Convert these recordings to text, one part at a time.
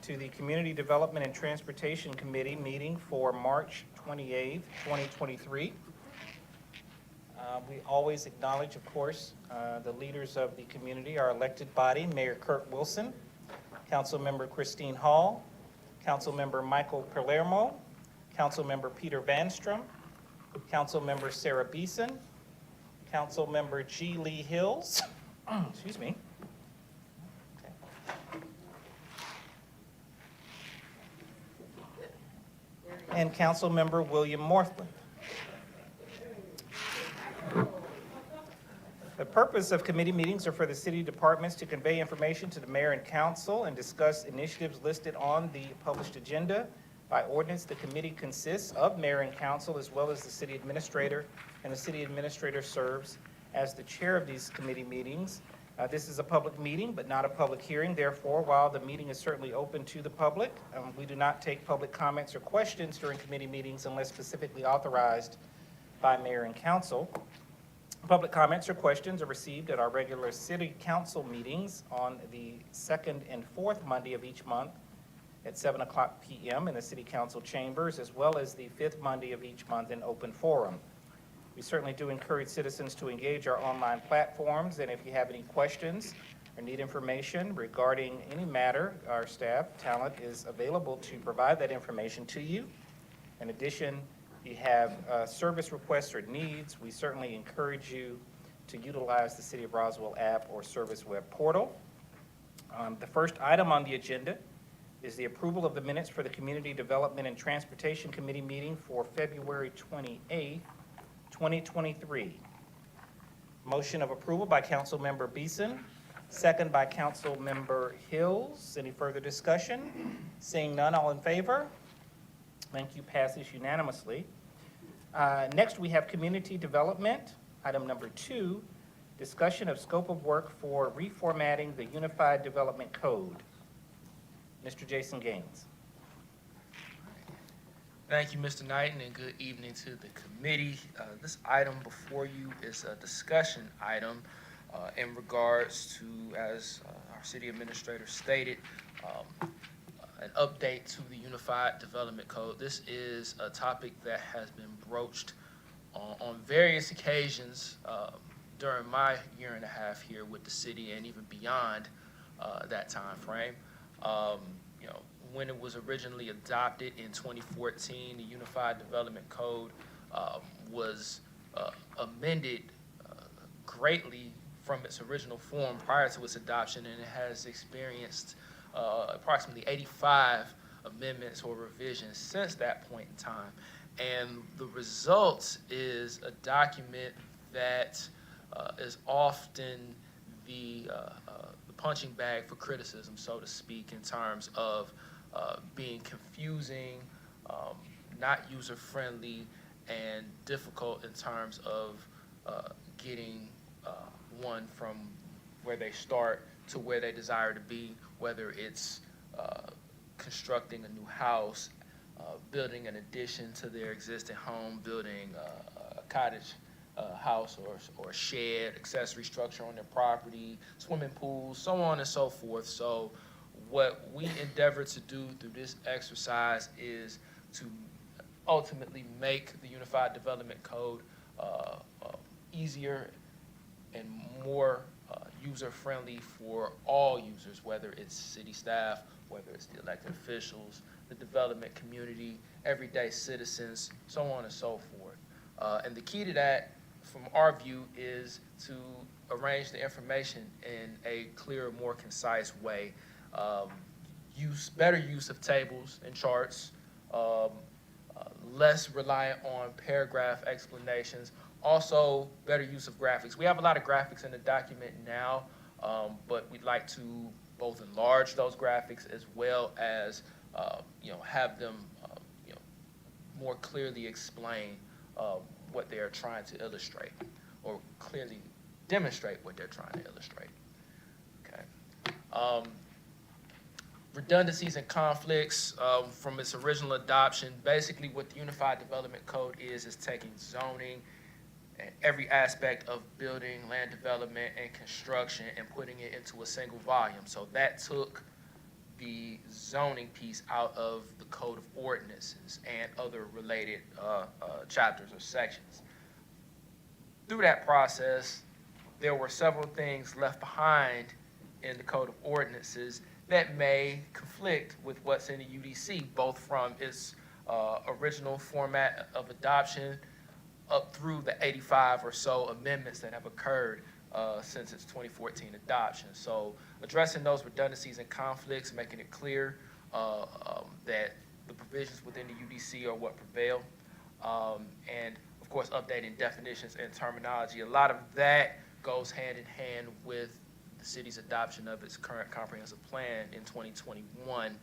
to the Community Development and Transportation Committee meeting for March 28th, 2023. We always acknowledge, of course, the leaders of the community, our elected body, Mayor Kurt Wilson, Councilmember Christine Hall, Councilmember Michael Palermo, Councilmember Peter Vanstrom, Councilmember Sarah Beeson, Councilmember G. Lee Hills, excuse me, and Councilmember William Morthland. The purpose of committee meetings are for the city departments to convey information to the mayor and council and discuss initiatives listed on the published agenda. By ordinance, the committee consists of mayor and council as well as the city administrator, and the city administrator serves as the chair of these committee meetings. This is a public meeting, but not a public hearing. Therefore, while the meeting is certainly open to the public, we do not take public comments or questions during committee meetings unless specifically authorized by mayor and council. Public comments or questions are received at our regular city council meetings on the second and fourth Monday of each month at 7:00 p.m. in the city council chambers, as well as the fifth Monday of each month in open forum. We certainly do encourage citizens to engage our online platforms, and if you have any questions or need information regarding any matter, our staff talent is available to provide that information to you. In addition, if you have service requests or needs, we certainly encourage you to utilize the City of Roswell app or service web portal. The first item on the agenda is the approval of the minutes for the Community Development and Transportation Committee meeting for February 28th, 2023. Motion of approval by Councilmember Beeson, second by Councilmember Hills. Any further discussion? Seeing none, all in favor? Thank you, passes unanimously. Next, we have community development. Item number 2, discussion of scope of work for reformatting the Unified Development Code. Mr. Jason Gaines. Thank you, Mr. Knighton, and good evening to the committee. This item before you is a discussion item in regards to, as our city administrator stated, an update to the Unified Development Code. This is a topic that has been broached on various occasions during my year and a half here with the city and even beyond that time frame. When it was originally adopted in 2014, the Unified Development Code was amended greatly from its original form prior to its adoption, and it has experienced approximately 85 amendments or revisions since that point in time. And the result is a document that is often the punching bag for criticism, so to speak, in terms of being confusing, not user-friendly, and difficult in terms of getting one from where they start to where they desire to be, whether it's constructing a new house, building an addition to their existing home, building a cottage house or a shed, accessory structure on their property, swimming pools, so on and so forth. So what we endeavor to do through this exercise is to ultimately make the Unified Development Code easier and more user-friendly for all users, whether it's city staff, whether it's the elected officials, the development community, everyday citizens, so on and so forth. And the key to that, from our view, is to arrange the information in a clearer, more concise way. Better use of tables and charts, less reliant on paragraph explanations, also better use of graphics. We have a lot of graphics in the document now, but we'd like to both enlarge those graphics as well as have them more clearly explain what they're trying to illustrate, or clearly demonstrate what they're trying to illustrate. Okay. Redundancies and conflicts from its original adoption. Basically what the Unified Development Code is taking zoning and every aspect of building, land development, and construction and putting it into a single volume. So that took the zoning piece out of the Code of Ordinances and other related chapters or sections. Through that process, there were several things left behind in the Code of Ordinances that may conflict with what's in the UDC, both from its original format of adoption up through the 85 or so amendments that have occurred since its 2014 adoption. So addressing those redundancies and conflicts, making it clear that the provisions within the UDC are what prevail, and of course updating definitions and terminology. A lot of that goes hand in hand with the city's adoption of its current comprehensive plan in 2021.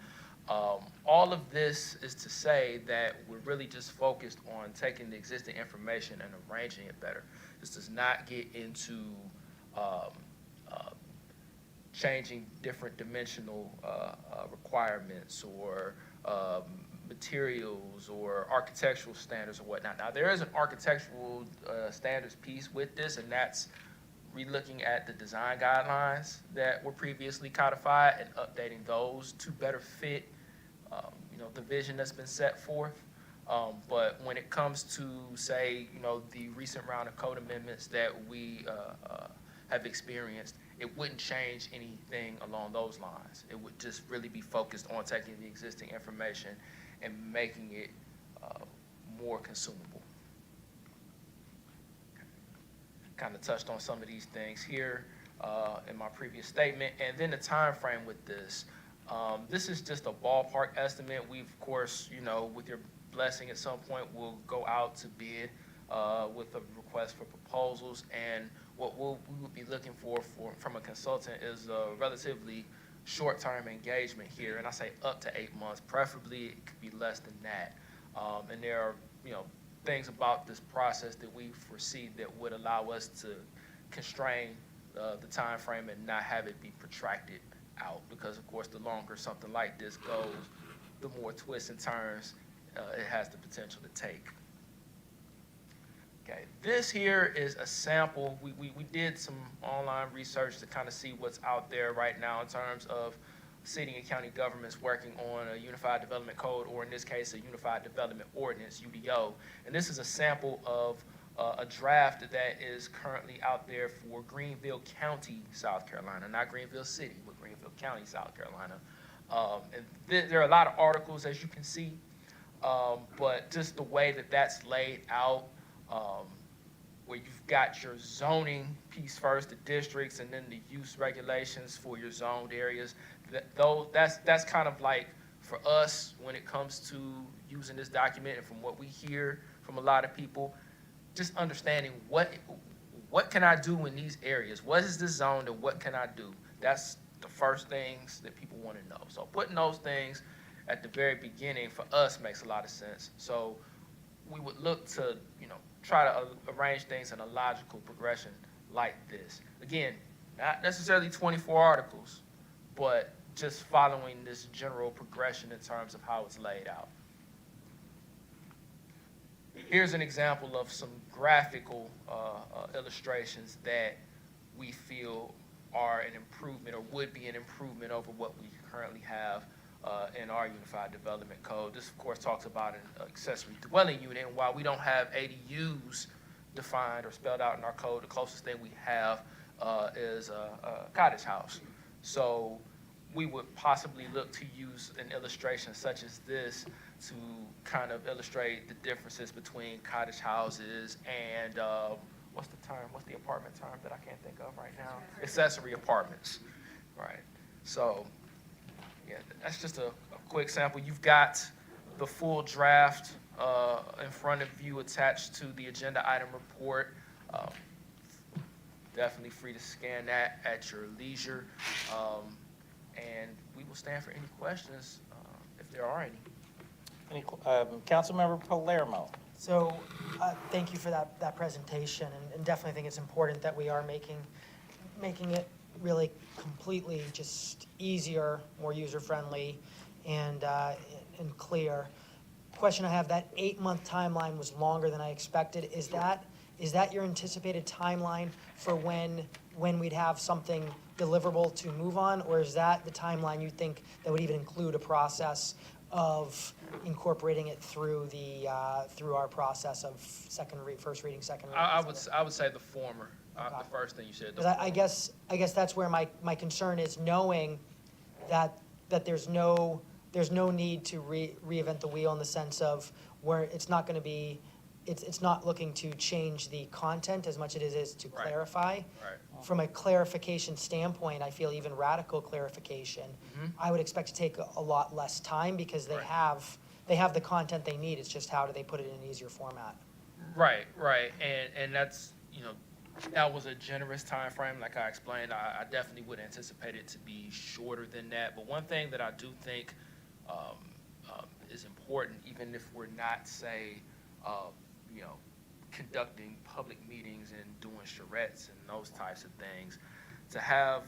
All of this is to say that we're really just focused on taking the existing information and arranging it better. This does not get into changing different dimensional requirements or materials or architectural standards or whatnot. Now, there is an architectural standards piece with this, and that's relooking at the design guidelines that were previously codified and updating those to better fit the vision that's been set forth. But when it comes to, say, the recent round of code amendments that we have experienced, it wouldn't change anything along those lines. It would just really be focused on taking the existing information and making it more consumable. Kind of touched on some of these things here in my previous statement. And then the time frame with this. This is just a ballpark estimate. We, of course, with your blessing at some point, we'll go out to bid with a request for proposals. And what we would be looking for from a consultant is a relatively short-term engagement here. And I say up to 8 months, preferably it could be less than that. And there are, things about this process that we foresee that would allow us to constrain the time frame and not have it be protracted out, because of course the longer something like this goes, the more twists and turns it has the potential to take. Okay, this here is a sample. We did some online research to kind of see what's out there right now in terms of city and county governments working on a Unified Development Code, or in this case, a Unified Development Ordinance, UDO. And this is a sample of a draft that is currently out there for Greenville County, South Carolina, not Greenville City, but Greenville County, South Carolina. And there are a lot of articles, as you can see, but just the way that that's laid out, where you've got your zoning piece first, the districts, and then the use regulations for your zoned areas. That's kind of like, for us, when it comes to using this document, and from what we hear from a lot of people, just understanding what can I do in these areas? What is this zone and what can I do? That's the first things that people want to know. So putting those things at the very beginning for us makes a lot of sense. So we would look to, try to arrange things in a logical progression like this. Again, not necessarily 24 articles, but just following this general progression in terms of how it's laid out. Here's an example of some graphical illustrations that we feel are an improvement, or would be an improvement over what we currently have in our Unified Development Code. This, of course, talks about an accessory dwelling unit, and while we don't have ADUs defined or spelled out in our code, the closest thing we have is a cottage house. So we would possibly look to use an illustration such as this to kind of illustrate the differences between cottage houses and what's the apartment term that I can't think of right now? Accessory apartments, right? So yeah, that's just a quick sample. You've got the full draft in front of you attached to the agenda item report. Definitely free to scan that at your leisure. And we will stand for any questions if there are any. Councilmember Palermo. So thank you for that presentation, and definitely think it's important that we are making it really completely just easier, more user-friendly, and clear. Question I have, that 8-month timeline was longer than I expected. Is that is that your anticipated timeline for when we'd have something deliverable to move on? Or is that the timeline you think that would even include a process of incorporating it through through our process of first reading, second reading? I would say the former, Okay. the first thing you said. the Because former. I guess that's where my concern is, knowing that there's no need to reinvent the wheel, in the sense of where it's not going to be, it's not looking to change the content as much as it is to Right. clarify. Right. From a clarification standpoint, I feel even radical clarification, I would expect to take a lot less time, because Right. they have the content they need. It's just how do they put it in an easier format? Right, and that's, that was a generous time frame. Like I explained, I definitely would anticipate it to be shorter than that. But one thing that I do think is important, even if we're not, say, conducting public meetings and doing charrettes and those types of things, to have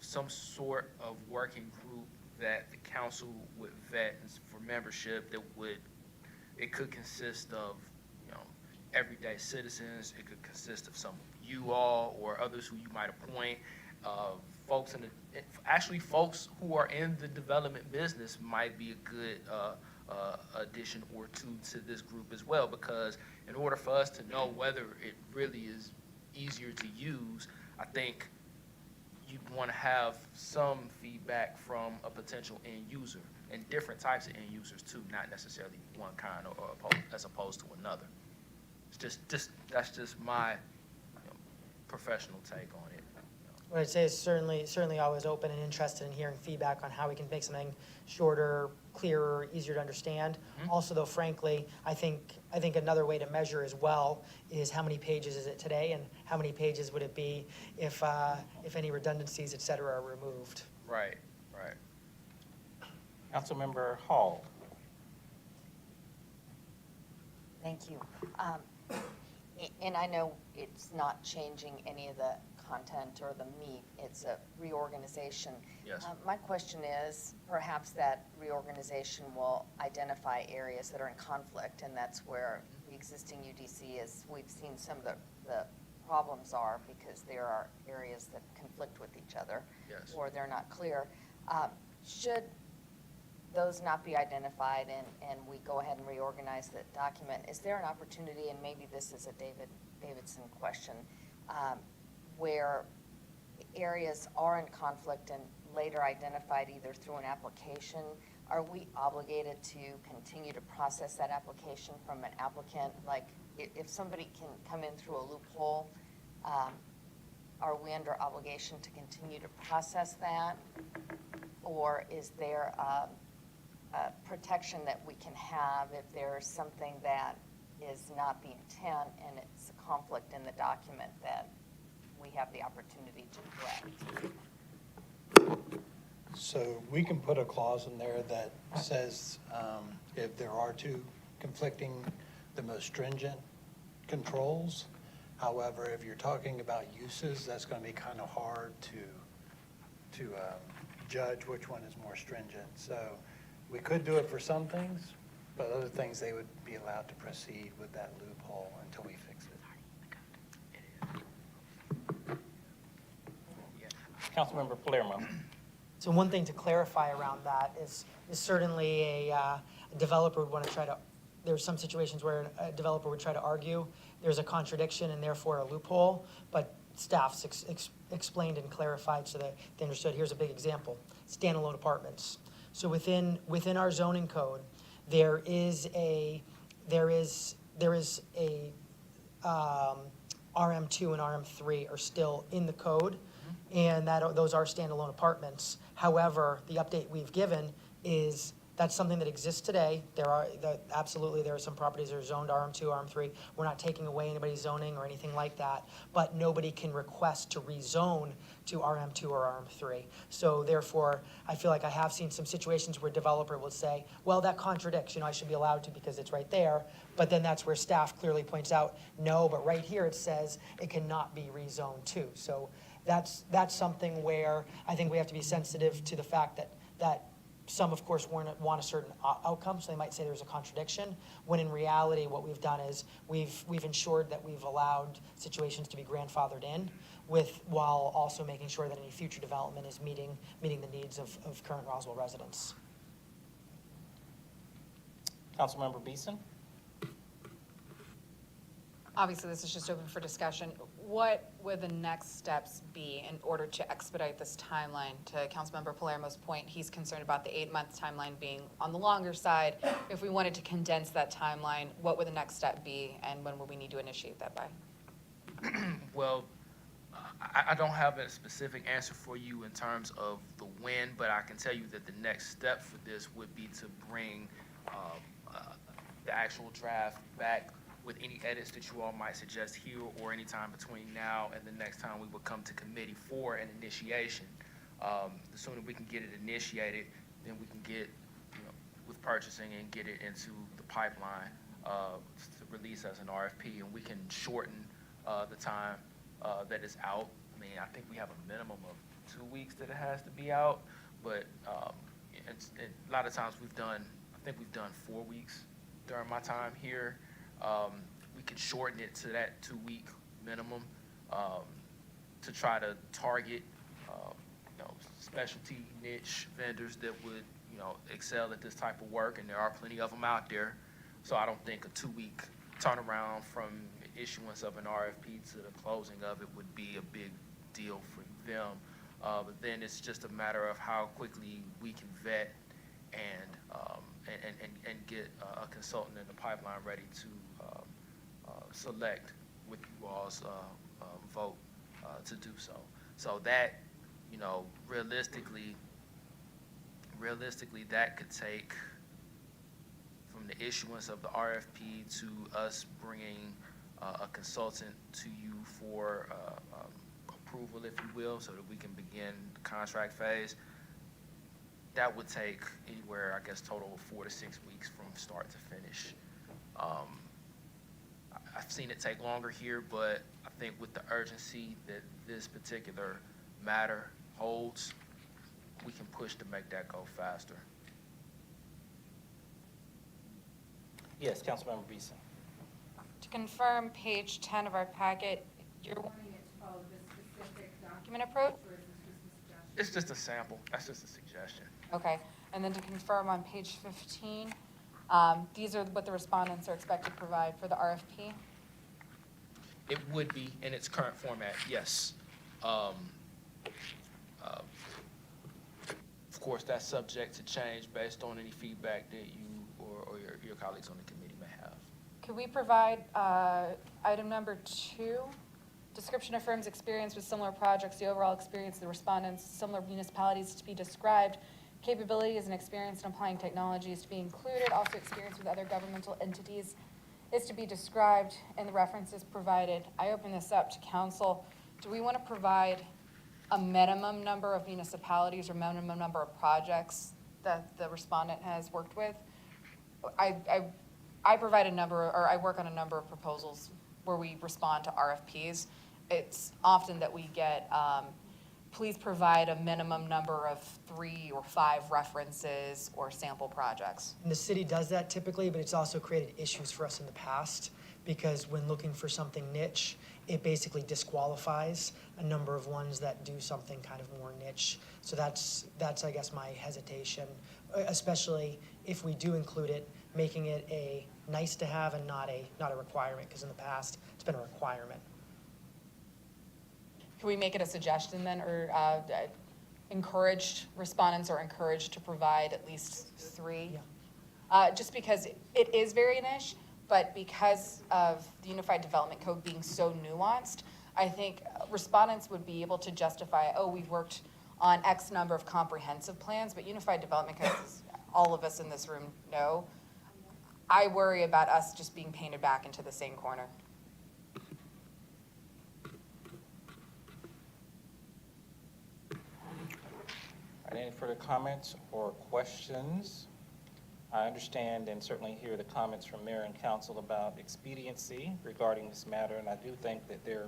some sort of working group that the council would vet for membership, it could consist of, everyday citizens. It could consist of some of you all or others who you might appoint. Folks folks who are in the development business might be a good addition or two to this group as well, because in order for us to know whether it really is easier to use, I think you'd want to have some feedback from a potential end user, and different types of end users too, not necessarily one kind as opposed to another. It's that's just my professional take on it. What I'd say is certainly always open and interested in hearing feedback on how we can make something shorter, clearer, easier to understand. Also, though, frankly, I think another way to measure as well is how many pages is it today, and how many pages would it be if any redundancies, et cetera, are removed. Right. Councilmember Hall. Thank you. And I know it's not changing any of the content or the meat, it's a reorganization. Yes. My question is, perhaps that reorganization will identify areas that are in conflict, and that's where the existing UDC is. We've seen some of the problems are because there are areas that conflict with each other. Yes. Or they're not clear. Should those not be identified and we go ahead and reorganize the document, is there an opportunity, and maybe this is a Davidson question, where areas are in conflict and later identified either through an application, are we obligated to continue to process that application from an applicant? Like, if somebody can come in through a loophole, are we under obligation to continue to process that? Or is there a protection that we can have if there's something that is not the intent and it's a conflict in the document that we have the opportunity to correct? So we can put a clause in there that says if there are two conflicting, the most stringent controls. However, if you're talking about uses, that's going to be kind of hard to judge which one is more stringent. So we could do it for some things, but other things, they would be allowed to proceed with that loophole until we fix it. Councilmember Palermo. So one thing to clarify around that is certainly a developer would want to try to, there's some situations where a developer would try to argue there's a contradiction and therefore a loophole, but staff's explained and clarified so that they understood. Here's a big example: standalone apartments. So within our zoning code, there is a RM2 and RM3 are still in the code, and those are standalone apartments. However, the update we've given is that's something that exists today. Absolutely, there are some properties that are zoned RM2, RM3. We're not taking away anybody's zoning or anything like that, but nobody can request to rezone to RM2 or RM3. So therefore, I feel like I have seen some situations where a developer will say, well, that contradicts, I should be allowed to because it's right there. But then that's where staff clearly points out, no, but right here it says it cannot be rezoned too. So that's something where I think we have to be sensitive to the fact that Some, of course, want a certain outcome, so they might say there's a contradiction, when in reality, what we've done is we've ensured that we've allowed situations to be grandfathered in while also making sure that any future development is meeting the needs of current Roswell residents. Councilmember Beeson? Obviously, this is just open for discussion. What would the next steps be in order to expedite this timeline? To Councilmember Palermo's point, he's concerned about the 8-month timeline being on the longer side. If we wanted to condense that timeline, what would the next step be, and when would we need to initiate that by? Well, I don't have a specific answer for you in terms of the when, but I can tell you that the next step for this would be to bring the actual draft back with any edits that you all might suggest here or any time between now and the next time we would come to committee for an initiation. The sooner we can get it initiated, then we can get, with purchasing and get it into the pipeline to release as an RFP, and we can shorten the time that it's out. I mean, I think we have a minimum of 2 weeks that it has to be out, but a lot of times I think we've done 4 weeks during my time here. We could shorten it to that 2-week minimum to try to target, specialty niche vendors that would, excel at this type of work, and there are plenty of them out there. So I don't think a 2-week turnaround from issuance of an RFP to the closing of it would be a big deal for them. But then it's just a matter of how quickly we can vet and get a consultant in the pipeline ready to select with you all's vote to do so. So that, realistically, that could take from the issuance of the RFP to us bringing a consultant to you for approval, if you will, so that we can begin the contract phase. That would take anywhere, I guess, total of 4 to 6 weeks from start to finish. I've seen it take longer here, but I think with the urgency that this particular matter holds, we can push to make that go faster. Yes, Councilmember Beeson. To confirm page 10 of our packet, you're wanting it to follow this specific document approach, or is this just a suggestion? It's just a sample. That's just a suggestion. Okay, and then to confirm on page 15, these are what the respondents are expected to provide for the RFP? It would be in its current format, yes. Of course, that's subject to change based on any feedback that you or your colleagues on the committee may have. Could we provide item number 2? Description of firm's experience with similar projects, the overall experience of the respondents, similar municipalities to be described, capabilities and experience in applying technologies to be included, also experience with other governmental entities is to be described, and the references provided. I open this up to council. Do we want to provide a minimum number of municipalities or minimum number of projects that the respondent has worked with? I provide a number, or I work on a number of proposals where we respond to RFPs. It's often that we get, please provide a minimum number of 3 or 5 references or sample projects. And the city does that typically, but it's also created issues for us in the past, because when looking for something niche, it basically disqualifies a number of ones that do something kind of more niche. So that's I guess, my hesitation, especially if we do include it, making it a nice to have and not a requirement, because in the past, it's been a requirement. Can we make it a suggestion then, or encouraged, respondents are encouraged to provide at least 3? Yeah. Just because it is very niche, but because of the Unified Development Code being so nuanced, I think respondents would be able to justify, oh, we've worked on X number of comprehensive plans, but Unified Development Code, as all of us in this room know, I worry about us just being painted back into the same corner. All right, any further comments or questions? I understand and certainly hear the comments from Mayor and Council about expediency regarding this matter, and I do think that there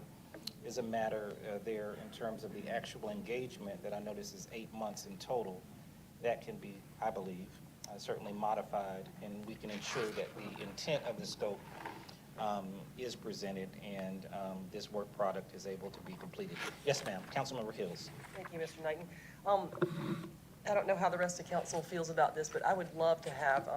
is a matter there in terms of the actual engagement that I notice is 8 months in total. that can be, I believe, certainly modified, and we can ensure that the intent of the scope is presented and this work product is able to be completed. Yes, ma'am. Councilmember Hills. Thank you, Mr. Knighton. I don't know how the rest of council feels about this, but I would love to have,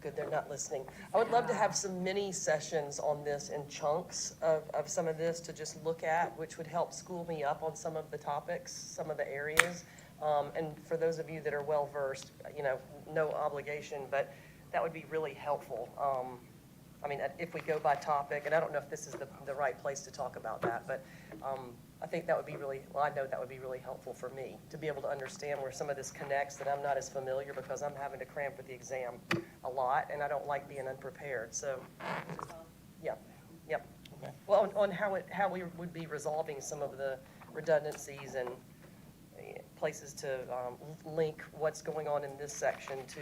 good, they're not listening. I would love to have some mini sessions on this in chunks of some of this to just look at, which would help school me up on some of the topics, some of the areas. And for those of you that are well-versed, no obligation, but that would be really helpful. I mean, if we go by topic, and I don't know if this is the right place to talk about that, but I think that would be really, well, I know that would be really helpful for me to be able to understand where some of this connects that I'm not as familiar because I'm having to cram for the exam a lot, and I don't like being unprepared, so, yep. Okay. Well, on how we would be resolving some of the redundancies and places to link what's going on in this section to,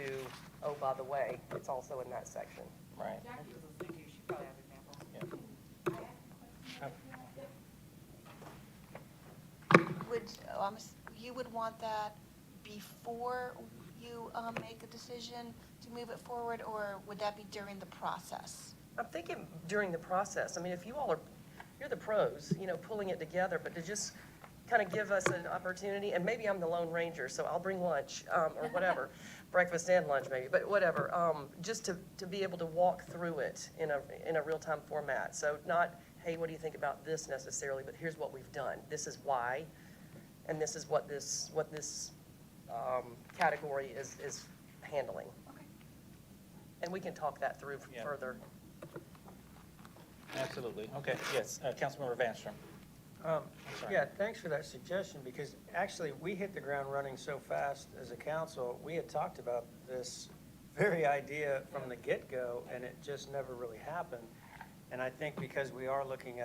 oh, by the way, it's also in that section. Right. You would want that before you make a decision to move it forward, or would that be during the process? I'm thinking during the process. I mean, if you all are, you're the pros, pulling it together, but to just kind of give us an opportunity, and maybe I'm the Lone Ranger, so I'll bring lunch, or whatever, breakfast and lunch maybe, but whatever, just to be able to walk through it in a real-time format. So not, hey, what do you think about this necessarily, but here's what we've done. This is why, and this is what this category is handling. Okay. And we can talk that through Yeah. further. Absolutely. Okay, yes. Councilmember Vanstrom. Sorry. Yeah, thanks for that suggestion, because actually, we hit the ground running so fast as a council. We had talked about this very idea from the get-go, and it just never really happened. And I think because we are looking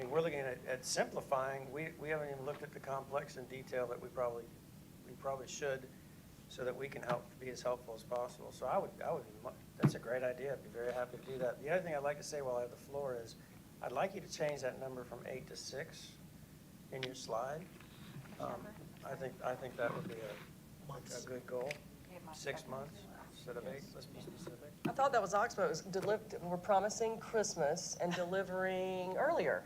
we're looking at simplifying, we haven't even looked at the complex and detail that we probably should, so that we can be as helpful as possible. So that's a great idea. I'd be very happy to do that. The other thing I'd like to say while I have the floor is, I'd like you to change that number from 8 to 6 in your slide. I think that would be a good goal. 6 months instead of 8, let's be specific. I thought that was Oxbow. We're promising Christmas and delivering earlier,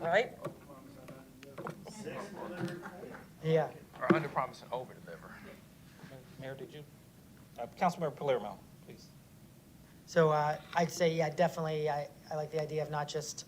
right? Yeah. Or under promise and over deliver. Mayor, did you? Councilmember Palermo, please. So I'd say, yeah, definitely, I like the idea of not just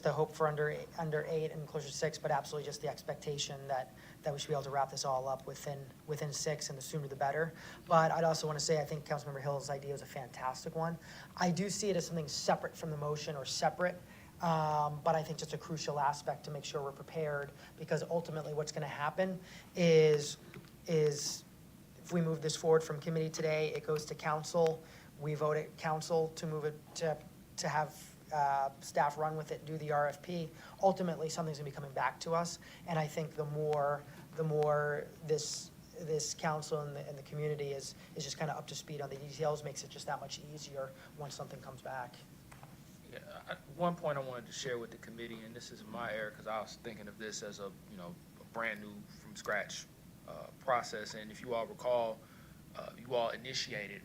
the hope for under 8 and closer to 6, but absolutely just the expectation that we should be able to wrap this all up within 6, and the sooner the better. But I'd also want to say, I think Councilmember Hill's idea is a fantastic one. I do see it as something separate from the motion, or separate, but I think just a crucial aspect to make sure we're prepared, because ultimately what's going to happen is if we move this forward from committee today, it goes to council. We vote at council to move it to have staff run with it, do the RFP. Ultimately, something's gonna be coming back to us, and I think the more this council and the community is just kind of up to speed on the details, makes it just that much easier once something comes back. Yeah, one point I wanted to share with the committee, and this is my error, because I was thinking of this as a brand new from scratch process. And if you all recall, you all initiated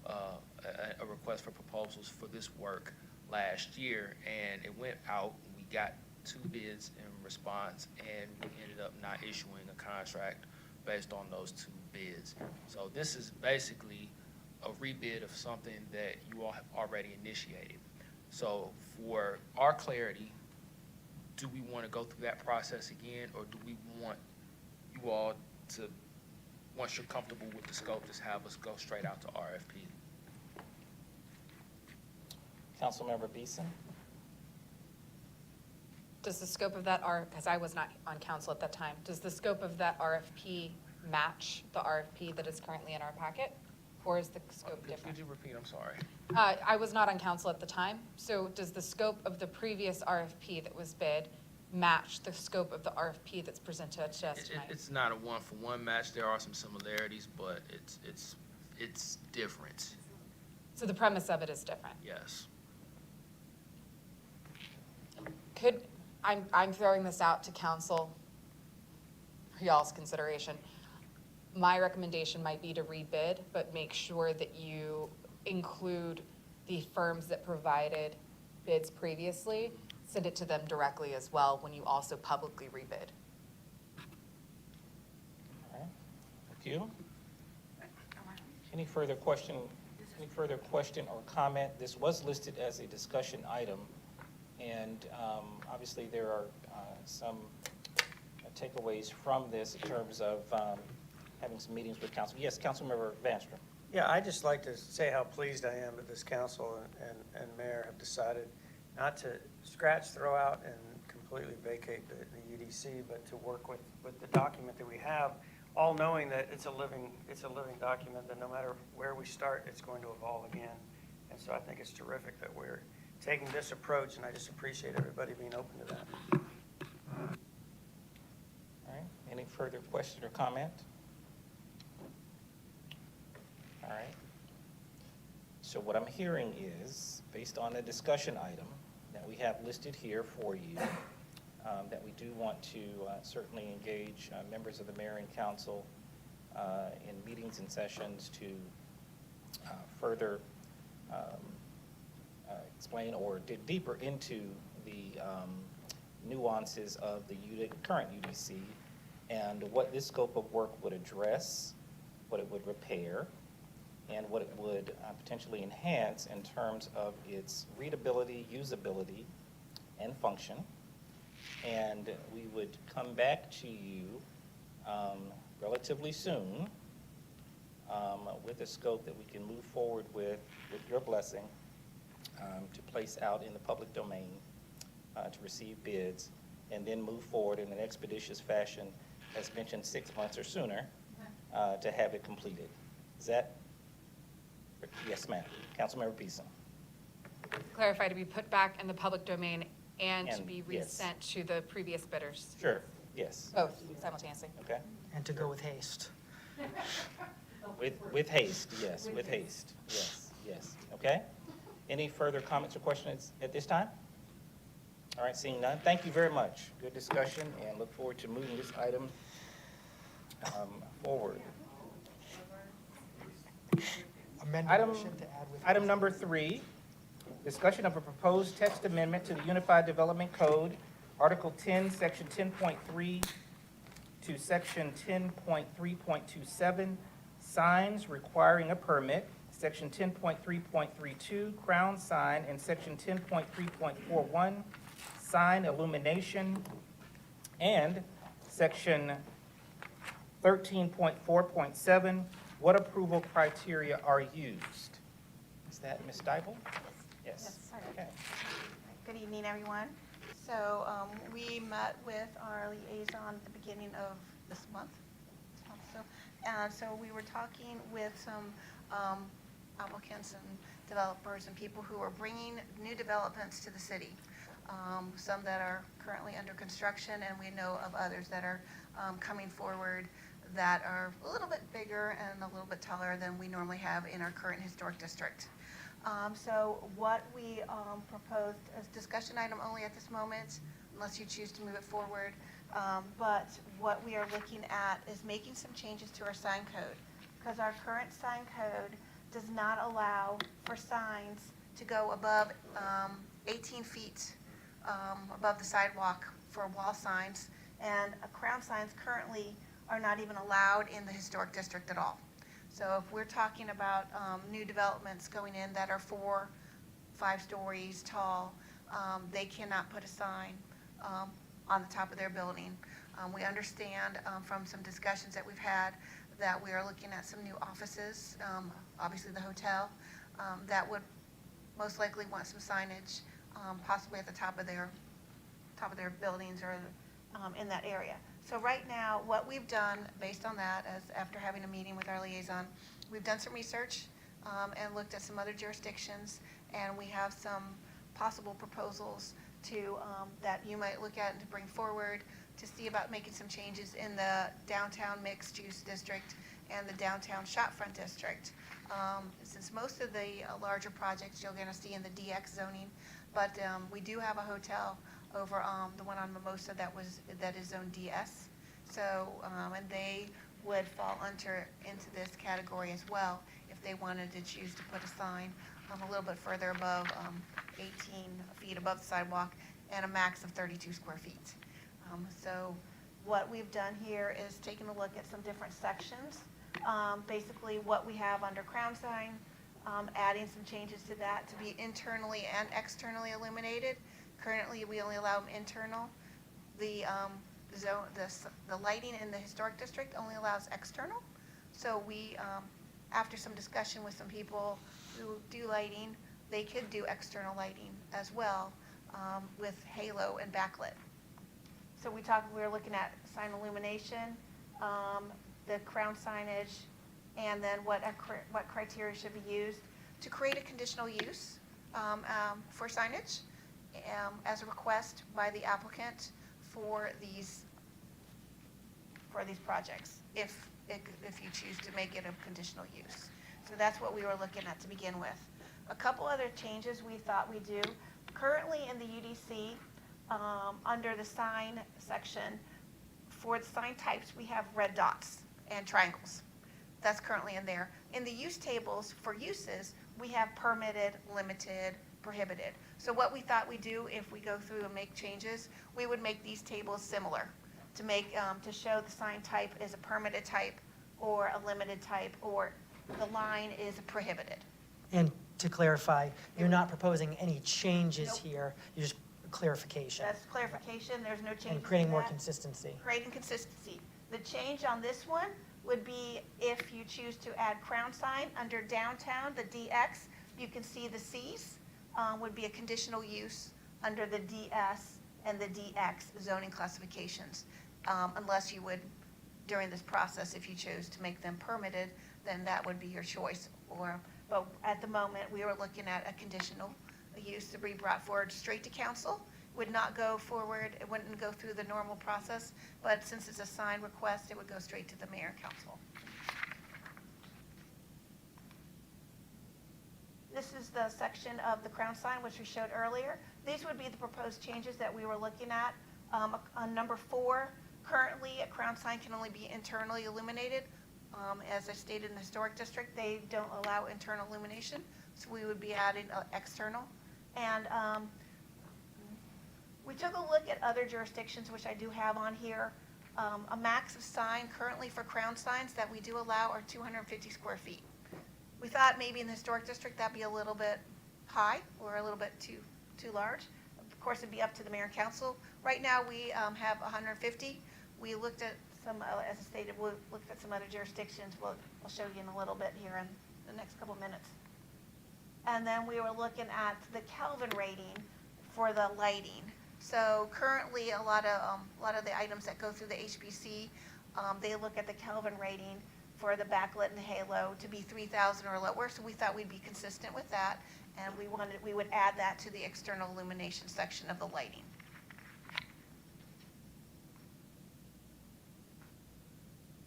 a request for proposals for this work last year, and it went out. We got 2 bids in response, and we ended up not issuing a contract based on those 2 bids. So this is basically a rebid of something that you all have already initiated. So for our clarity, do we want to go through that process again, or do we want you all to, once you're comfortable with the scope, just have us go straight out to RFP? Councilmember Beeson. Does the scope of that because I was not on council at that time, does the scope of that RFP match the RFP that is currently in our packet? Or is the scope different? Could you repeat? I'm sorry. I was not on council at the time, so does the scope of the previous RFP that was bid match the scope of the RFP that's presented to us tonight? It's not a one-for-one match. There are some similarities, but it's different. So the premise of it is different. Yes. I'm throwing this out to council. y'all's consideration. My recommendation might be to rebid, but make sure that you include the firms that provided bids previously, send it to them directly as well when you also publicly rebid. All right, thank you. Any further question or comment? This was listed as a discussion item, and obviously there are some takeaways from this in terms of having some meetings with council. Yes, Councilmember Vanstrom. Yeah, I'd just like to say how pleased I am that this council and mayor have decided not to scratch, throw out, and completely vacate the UDC, but to work with the document that we have, all knowing that it's a living document, that no matter where we start, it's going to evolve again. And so I think it's terrific that we're taking this approach, and I just appreciate everybody being open to that. All right, any further question or comment? All right. So what I'm hearing is, based on the discussion item that we have listed here for you, that we do want to certainly engage members of the mayor and council in meetings and sessions to further explain or dig deeper into the nuances of the current UDC and what this scope of work would address, what it would repair, and what it would potentially enhance in terms of its readability, usability, and function. And we would come back to you relatively soon with a scope that we can move forward with your blessing, to place out in the public domain, to receive bids, and then move forward in an expeditious fashion, as mentioned, 6 months or sooner, to have it completed. Is that? Yes, ma'am. Councilmember Beeson. Clarify to be put back in the public domain and to be yes. resent to the previous bidders. Sure, yes. Both simultaneously. Okay. And to go with haste. With haste, yes, with haste, yes, yes. Okay? Any further comments or questions at this time? All right, seeing none, thank you very much. Good discussion, and look forward to moving this item forward. Amend the Item- motion to add with. Item number 3, discussion of a proposed text amendment to the Unified Development Code, Article 10, Section 10.3 to Section 10.3.27, signs requiring a permit, Section 10.3.32, crown sign, and Section 10.3.41, sign illumination, and Section 13.4.7, what approval criteria are used? Is that Ms. Stiebel? Yes. Okay. Good evening, everyone. So we met with our liaison at the beginning of this month. So we were talking with some applicants and developers and people who are bringing new developments to the city. Some that are currently under construction, and we know of others that are coming forward that are a little bit bigger and a little bit taller than we normally have in our current historic district. So what we proposed as discussion item only at this moment, unless you choose to move it forward, but what we are looking at is making some changes to our sign code, because our current sign code does not allow for signs to go above 18 feet above the sidewalk for wall signs, and crown signs currently are not even allowed in the historic district at all. So if we're talking about new developments going in that are 4, 5 stories tall, they cannot put a sign on the top of their building. We understand from some discussions that we've had that we are looking at some new offices, obviously the hotel, that would most likely want some signage, possibly at the top of their buildings or in that area. So right now, what we've done based on that, as after having a meeting with our liaison, we've done some research and looked at some other jurisdictions, and we have some possible proposals to that you might look at and to bring forward to see about making some changes in the downtown mixed-use district and the downtown shopfront district. Since most of the larger projects you're going to see in the DX zoning, but we do have a hotel over the one on Mimosa that is zone DS. So, and they would fall into this category as well if they wanted to choose to put a sign a little bit further above 18 feet above the sidewalk and a max of 32 square feet. So what we've done here is taken a look at some different sections. Basically what we have under crown sign, adding some changes to that to be internally and externally illuminated. Currently, we only allow them internal. The lighting in the historic district only allows external. So we, after some discussion with some people who do lighting, they could do external lighting as well with halo and backlit. So we were looking at sign illumination, the crown signage, and then what criteria should be used to create a conditional use for signage as a request by the applicant for these projects, if you choose to make it a conditional use. So that's what we were looking at to begin with. A couple other changes we thought we'd do. Currently in the UDC, under the sign section, for the sign types, we have red dots and triangles. That's currently in there. In the use tables for uses, we have permitted, limited, prohibited. So what we thought we'd do if we go through and make changes, we would make these tables similar to make, to show the sign type is a permitted type or a limited type, or the line is prohibited. And to clarify, you're not proposing any changes Nope. here, you're just clarification. That's clarification, there's no change. And creating more consistency. Creating consistency. The change on this one would be if you choose to add crown sign under downtown, the DX, you can see the Cs would be a conditional use under the DS and the DX zoning classifications. Unless you would, during this process, if you chose to make them permitted, then that would be your choice. But at the moment, we were looking at a conditional use to be brought forward straight to council. Would not go forward, it wouldn't go through the normal process, but since it's a sign request, it would go straight to the mayor and council. This is the section of the crown sign, which we showed earlier. These would be the proposed changes that we were looking at. On number 4, currently, a crown sign can only be internally illuminated. As I stated in the historic district, they don't allow internal illumination, so we would be adding external. And we took a look at other jurisdictions, which I do have on here. A max of sign currently for crown signs that we do allow are 250 square feet. We thought maybe in the historic district that'd be a little bit high or a little bit too large. Of course, it'd be up to the mayor and council. Right now, we have 150. We looked at some, as I stated, we looked at some other jurisdictions. I'll show you in a little bit here in the next couple minutes. And then we were looking at the Kelvin rating for the lighting. So currently, a lot of the items that go through the HBC, they look at the Kelvin rating for the backlit and the halo to be 3,000 or lower. So we thought we'd be consistent with that, and we would add that to the external illumination section of the lighting.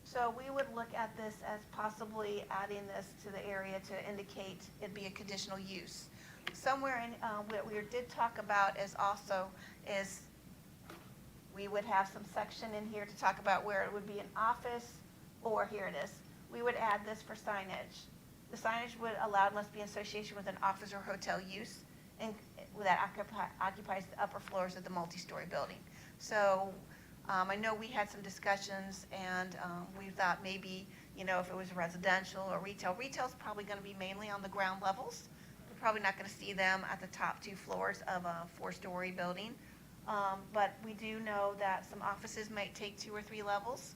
So we would look at this as possibly adding this to the area to indicate it'd be a conditional use. Somewhere in what we did talk about is we would have some section in here to talk about where it would be an office, or here it is. We would add this for signage. The signage would allow must be in association with an office or hotel use, and that occupies the upper floors of the multi-story building. So I know we had some discussions, and we thought maybe, if it was residential or retail. Retail's probably going to be mainly on the ground levels. We're probably not going to see them at the top 2 floors of a 4-story building. But we do know that some offices might take 2 or 3 levels.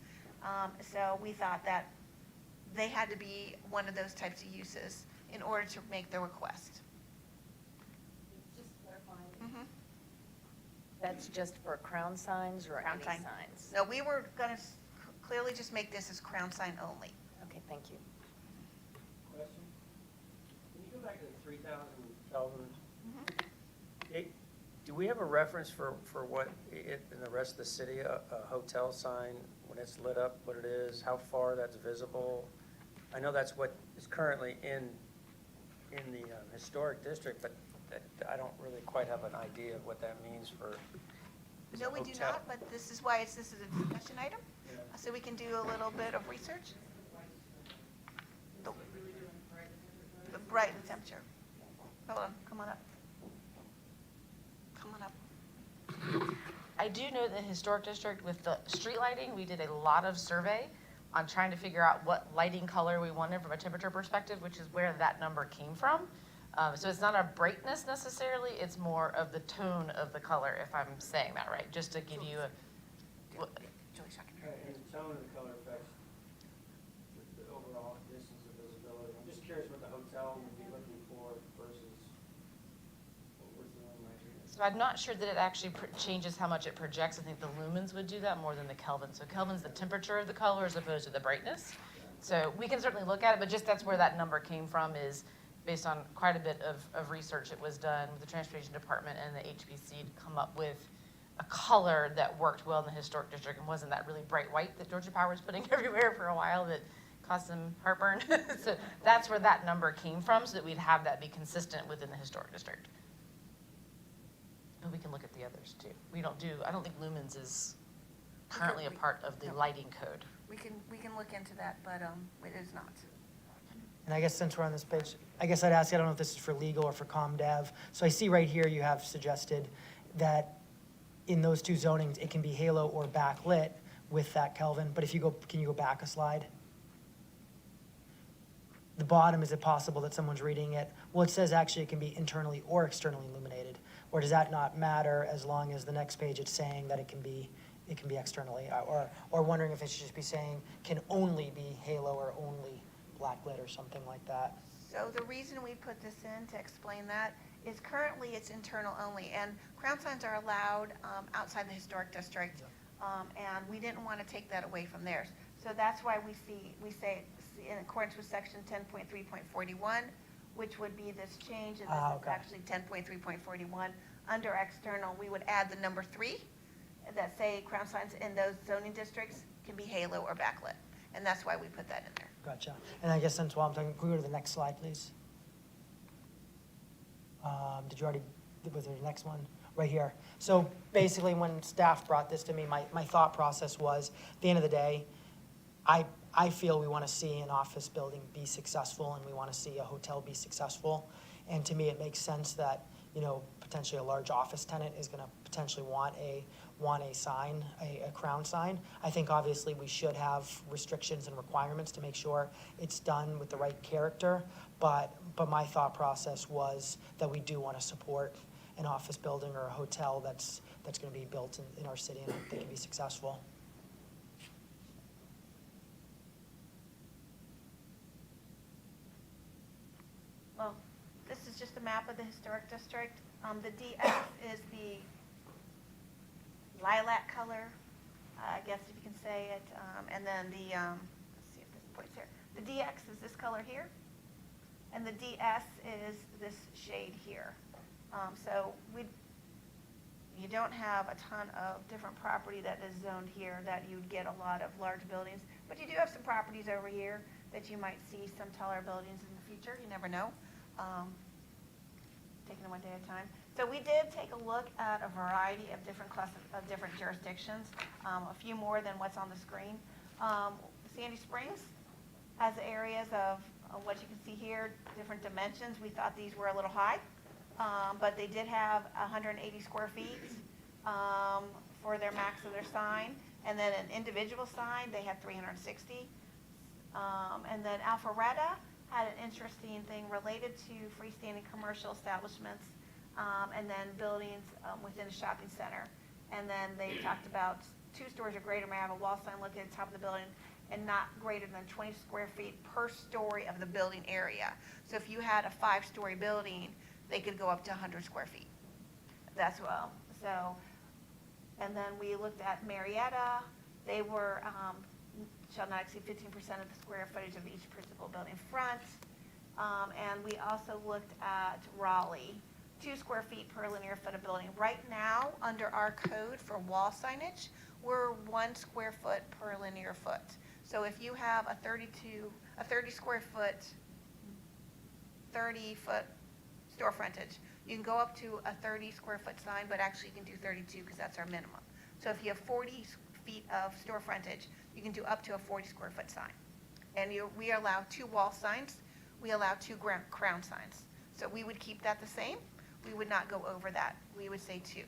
So we thought that they had to be one of those types of uses in order to make the request. Just clarifying. Mm-hmm. That's just for crown signs or Crown any sign. signs? So we were going to clearly just make this as crown sign only. Okay, thank you. Question? Can you go back to the 3,000 Kelvin? Do we have a reference for what it, in the rest of the city, a hotel sign, when it's lit up, what it is, how far that's visible? I know that's what is currently in the historic district, but I don't really quite have an idea of what that means for Is No, a we do hotel. not, but this is why this is a discussion item, so we can do a little bit of research. The bright and temperature. Hold on, come on up. Come on up. I do know the historic district with the street lighting, we did a lot of survey on trying to figure out what lighting color we wanted from a temperature perspective, which is where that number came from. So it's not a brightness necessarily, it's more of the tone of the color, if I'm saying that right, just to give you a. Julie Shaw can- And the tone of the color affects the overall distance of visibility. I'm just curious what the hotel would be looking for versus what we're doing right here. So I'm not sure that it actually changes how much it projects. I think the lumens would do that more than the Kelvin. So Kelvin's the temperature of the color as opposed to the brightness. So we can certainly look at it, but just that's where that number came from, is based on quite a bit of research that was done with the Transportation Department and the HPC to come up with a color that worked well in the historic district and wasn't that really bright white that Georgia Power was putting everywhere for a while that caused some heartburn. So that's where that number came from, so that we'd have that be consistent within the historic district. But we can look at the others too. I don't think lumens is currently a part of the lighting code. We can look into that, but it is not. And I guess since we're on this page, I guess I'd ask, I don't know if this is for legal or for ComDev. So I see right here you have suggested that in those two zonings, it can be halo or backlit with that Kelvin. But if you go, can you go back a slide? The bottom, is it possible that someone's reading it? Well, it says actually it can be internally or externally illuminated. Or does that not matter as long as the next page it's saying that it can be externally? Or wondering if it should just be saying can only be halo or only blacklit or something like that. So the reason we put this in to explain that is currently it's internal only, and crown signs are allowed outside the historic district, and we didn't want to take that away from theirs. So that's why we say in accordance with section 10.3.41, which would be this change, and this is Okay. actually 10.3.41. Under external, we would add the number 3 that say crown signs in those zoning districts can be halo or backlit, and that's why we put that in there. Gotcha. And I guess since while I'm talking, can we go to the next slide, please? Did you already, was there the next one? Right here. So basically, when staff brought this to me, my thought process was, at the end of the day, I feel we want to see an office building be successful, and we want to see a hotel be successful. And to me, it makes sense that, potentially a large office tenant is going to potentially want a sign, a crown sign. I think obviously we should have restrictions and requirements to make sure it's done with the right character. But my thought process was that we do want to support an office building or a hotel that's going to be built in our city, and they can be successful. Well, this is just a map of the historic district. The DF is the lilac color, I guess if you can say it, and then let's see if this points here. The DX is this color here, and the DS is this shade here. So you don't have a ton of different property that is zoned here that you'd get a lot of large buildings, but you do have some properties over here that you might see some taller buildings in the future. You never know. Taking it one day at a time. So we did take a look at a variety of different different jurisdictions, a few more than what's on the screen. Sandy Springs has areas of what you can see here, different dimensions. We thought these were a little high, but they did have 180 square feet for their max of their sign. And then an individual sign, they had 360. And then Alpharetta had an interesting thing related to freestanding commercial establishments, and then buildings within a shopping center. And then they talked about 2 stories or greater may have a wall sign located at the top of the building and not greater than 20 square feet per story of the building area. So if you had a 5-story building, they could go up to 100 square feet. That's well. So, and then we looked at Marietta. They were shall not exceed 15% of the square footage of each principal building front. And we also looked at Raleigh, 2 square feet per linear foot of building. Right now, under our code for wall signage, we're 1 square foot per linear foot. So if you have a 30 square foot, 30 foot store frontage, You can go up to a 30 square foot sign, but actually you can do 32 because that's our minimum. So if you have 40 feet of store frontage, you can do up to a 40 square foot sign. And we allow 2 wall signs, we allow 2 crown signs. So we would keep that the same, we would not go over that, we would say 2.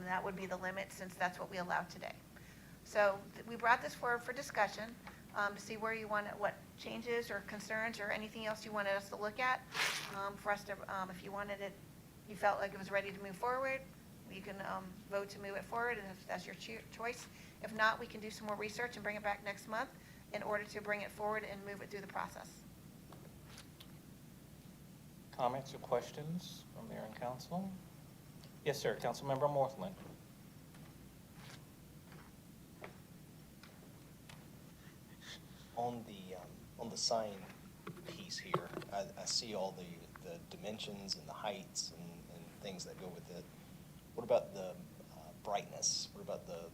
That would be the limit since that's what we allow today. So we brought this forward for discussion, to see where you want, what changes or concerns or anything else you wanted us to look at, for us to, if you wanted it, you felt like it was ready to move forward, you can vote to move it forward, and if that's your choice. If not, we can do some more research and bring it back next month in order to bring it forward and move it through the process. Comments or questions from mayor and council? Yes, sir. Councilmember Morthland. On the sign piece here, I see all the dimensions and the heights and things that go with it. What about the brightness? What about the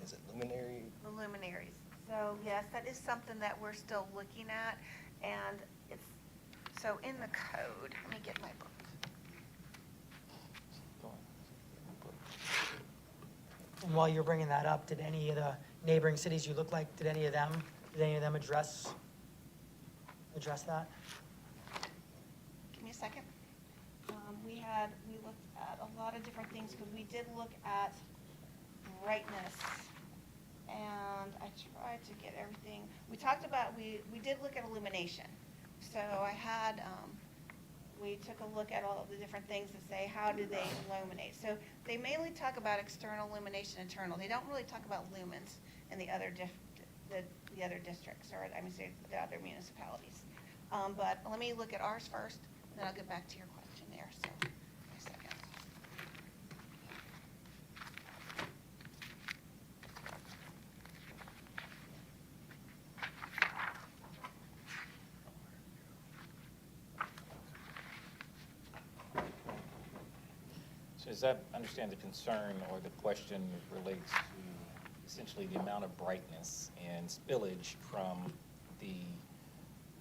is it luminary? The luminaries. So yes, that is something that we're still looking at, and it's, so in the code, let me get my book. Go on. And while you're bringing that up, did any of the neighboring cities you look like, did any of them address that? Give me a second. We looked at a lot of different things, because we did look at brightness, and I tried to get everything. We talked about, we did look at illumination. So I had, we took a look at all of the different things to say, how do they illuminate? So they mainly talk about external illumination, internal. They don't really talk about lumens in the other the other districts, or I mean, say the other municipalities. But let me look at ours first, and then I'll get back to your question there. So, give me a second. So does that understand the concern or the question relates to essentially the amount of brightness and spillage from the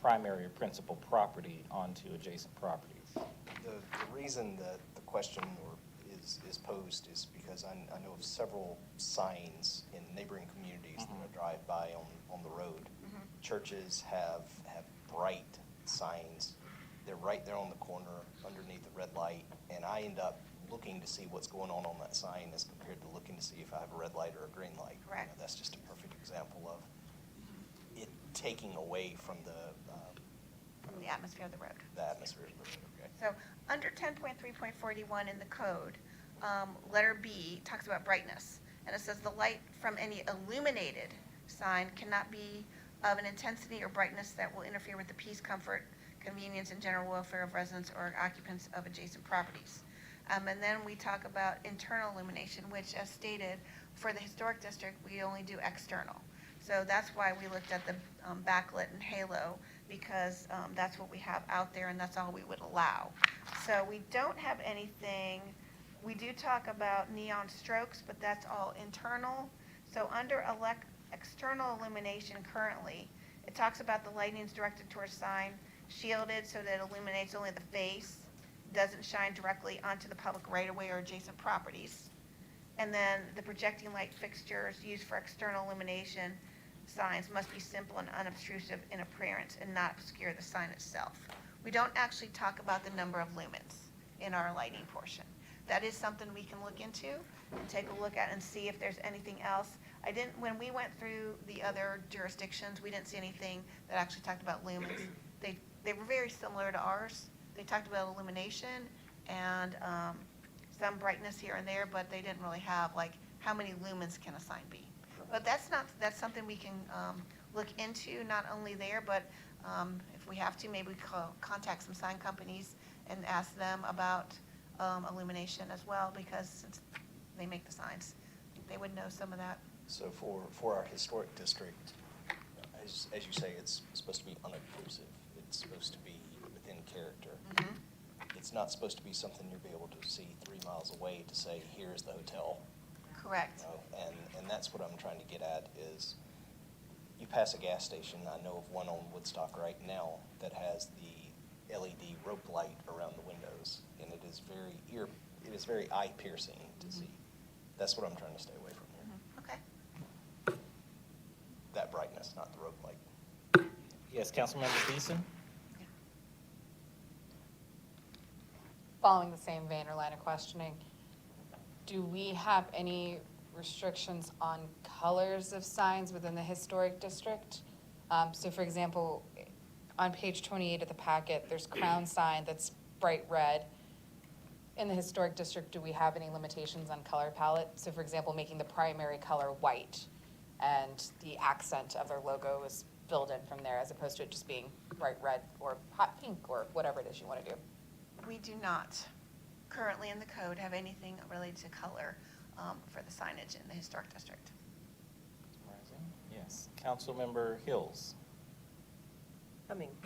primary or principal property onto adjacent properties? The reason that the question is posed is because I know of several signs in neighboring communities that I drive by on the road. Churches have bright signs. They're right there on the corner underneath the red light, and I end up looking to see what's going on that sign as compared to looking to see if I have a red light or a green light. Correct. You know, that's just a perfect example of it taking away from the Atmosphere of the road. atmosphere of the road. Okay. So under 10.3.41 in the code, letter B talks about brightness. And it says the light from any illuminated sign cannot be of an intensity or brightness that will interfere with the peace, comfort, convenience, and general welfare of residents or occupants of adjacent properties. And then we talk about internal illumination, which, as stated, for the historic district, we only do external. So that's why we looked at the backlit and halo, because that's what we have out there, and that's all we would allow. So we don't have anything. We do talk about neon strokes, but that's all internal. So under external illumination currently, it talks about the lighting is directed towards sign, shielded so that it illuminates only the face, doesn't shine directly onto the public right-of-way or adjacent properties. And then the projecting light fixtures used for external illumination signs must be simple and unobtrusive in appearance and not obscure the sign itself. We don't actually talk about the number of lumens in our lighting portion. That is something we can look into and take a look at and see if there's anything else. When we went through the other jurisdictions, we didn't see anything that actually talked about lumens. They were very similar to ours. They talked about illumination and some brightness here and there, but they didn't really have like how many lumens can a sign be. But that's something we can look into, not only there, but if we have to, maybe contact some sign companies and ask them about illumination as well, because since they make the signs, they would know some of that. So for our historic district, as you say, it's supposed to be unobtrusive. It's supposed to be within character. It's not supposed to be something you'll be able to see 3 miles away to say, here's the hotel. Correct. You know? And that's what I'm trying to get at is you pass a gas station. I know of one on Woodstock right now that has the LED rope light around the windows. windows, and it is very eye piercing to see. That's what I'm trying to stay away from here. Okay. That brightness, not the rope light. Yes, Councilmember Beeson? Following the same vein or line of questioning, do we have any restrictions on colors of signs within the historic district? So for example, on page 28 of the packet, there's crown sign that's bright red. In the historic district, do we have any limitations on color palette? So for example, making the primary color white and the accent of their logo is filled in from there as opposed to it just being bright red or hot pink or whatever it is you want to do. We do not currently in the code have anything related to color for the signage in the historic district. Yes. Councilmember Hills?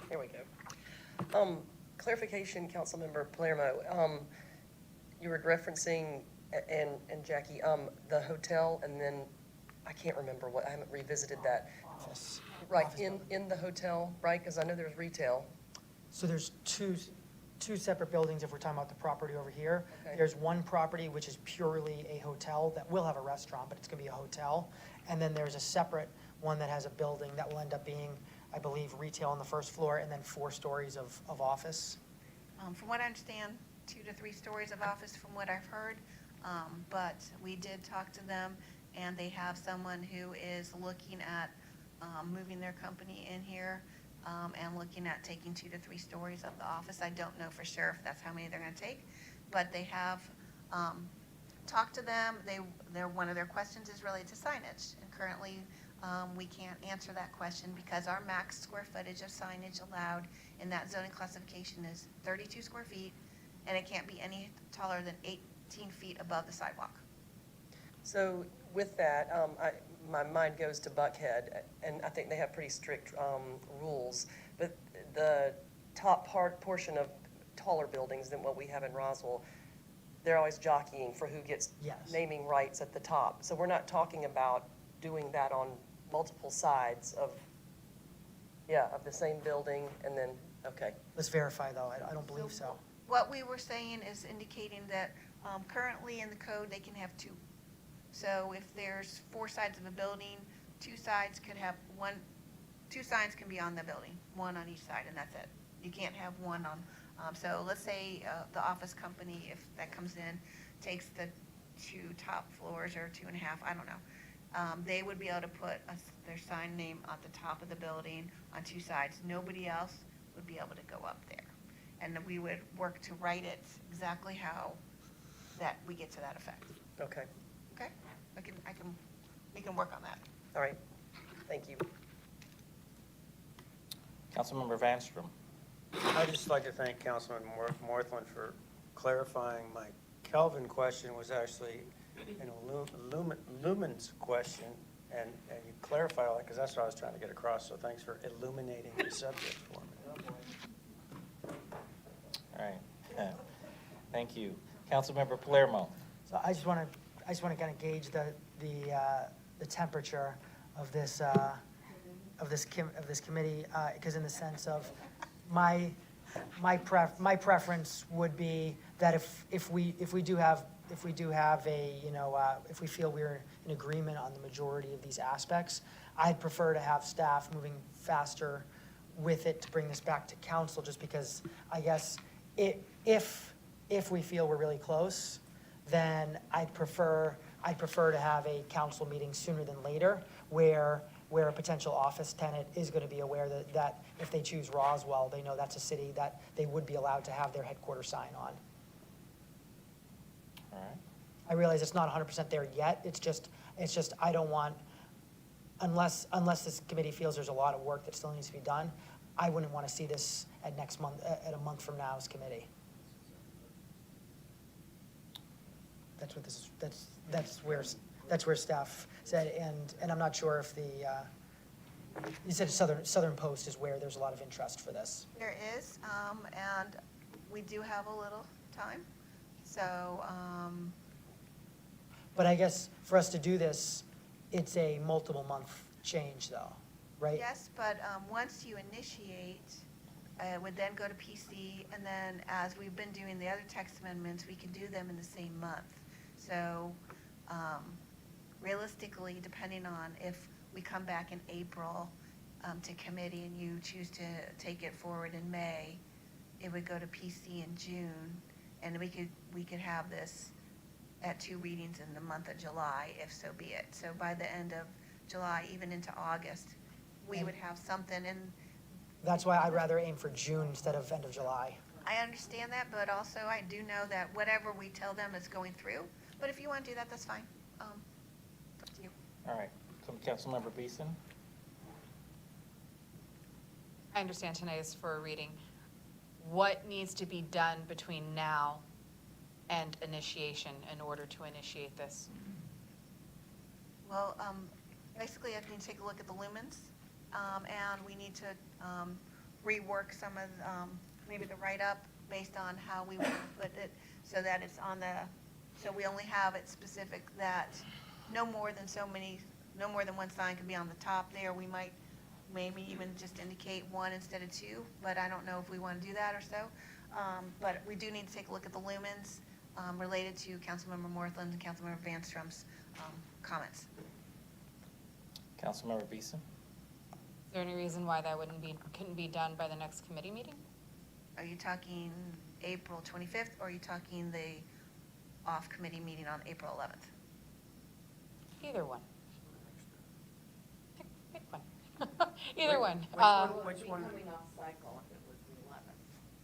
Here we go. Clarification, Councilmember Palermo. You were referencing, and Jackie, the hotel, and then, I can't remember I haven't revisited that. Office. Right, Office in building. the hotel, right? Because I know there's retail. So there's two separate buildings if we're talking about the property over here. Okay. There's one property which is purely a hotel that will have a restaurant, but it's gonna be a hotel. And then there's a separate one that has a building that will end up being, I believe, retail on the first floor and then 4 stories of office. From what I understand, 2 to 3 stories of office from what I've heard. But we did talk to them, and they have someone who is looking at moving their company in here and looking at taking 2 to 3 stories of the office. I don't know for sure if that's how many they're going to take, but they have talked to them. One of their questions is related to signage, and currently we can't answer that question because our max square footage of signage allowed in that zoning classification is 32 square feet, and it can't be any taller than 18 feet above the sidewalk. So with that, my mind goes to Buckhead, and I think they have pretty strict rules. But the top portion of taller buildings than what we have in Roswell, they're always jockeying for who gets Yes. naming rights at the top. So we're not talking about doing that on multiple sides of the same building, and then, okay. Let's verify though, I don't believe so. What we were saying is indicating that currently in the code, they can have 2. So if there's 4 sides of a building, 2 sides could have 2 signs can be on the building, 1 on each side, and that's it. You can't have 1 on, so let's say the office company, if that comes in, takes the 2 top floors or 2.5, I don't know. They would be able to put their sign name at the top of the building on 2 sides. Nobody else would be able to go up there. And then we would work to write it exactly how that we get to that effect. Okay, Okay? We can work on that. all right, thank you. Councilmember Vanstrom? I'd just like to thank Councilman Morthland for clarifying my Kelvin question was actually lumen's question, and you clarified all that, because that's what I was trying to get across, so thanks for illuminating the subject for me. All right. Thank you. Councilmember Palermo? So I just want to kind of gauge the temperature of this committee, because in the sense of my preference would be that if we do have a, if we feel we're in agreement on the majority of these aspects, I'd prefer to have staff moving faster with it to bring this back to council, just because I guess if we feel we're really close, then I'd prefer to have a council meeting sooner than later, where a potential office tenant is going to be aware that if they choose Roswell, they know that's a city that they would be allowed to have their headquarters sign on. All right. I realize it's not 100% there yet. It's just I don't want, unless this committee feels there's a lot of work that still needs to be done, I wouldn't want to see this at next month, at a month from now's committee. That's what this is, that's where staff said, and I'm not sure if you said Southern Post is where there's a lot of interest for this. There is, and we do have a little time. So, But I guess for us to do this, it's a multiple month change though, right? yes, but once you initiate It would then go to PC, and then as we've been doing the other text amendments, we can do them in the same month. So realistically, depending on if we come back in April to committee and you choose to take it forward in May, it would go to PC in June, and we could have this at 2 readings in the month of July, if so be it. So by the end of July, even into August, we would have something. And That's why I'd rather aim for June instead of end of July. I understand that, but also I do know that whatever we tell them is going through. But if you want to do that, that's fine. It's up to you. All right, so Councilmember Beeson? I understand tonight is for a reading. What needs to be done between now and initiation in order to initiate this? Well, basically, I need to take a look at the lumens, and we need to rework some of, maybe the write-up based on how we want to put it, so that it's on the, so we only have it specific that no more than one sign can be on the top there. We might maybe even just indicate one instead of two, but I don't know if we want to do that or so. But we do need to take a look at the lumens related to Councilmember Morthland and Councilmember Vanstrom's comments. Councilmember Beeson? Is there any reason why that couldn't be done by the next committee meeting? Are you talking April 25th, or are you talking the off-committee meeting on April 11th? Either one. Pick one. Either one. Which one?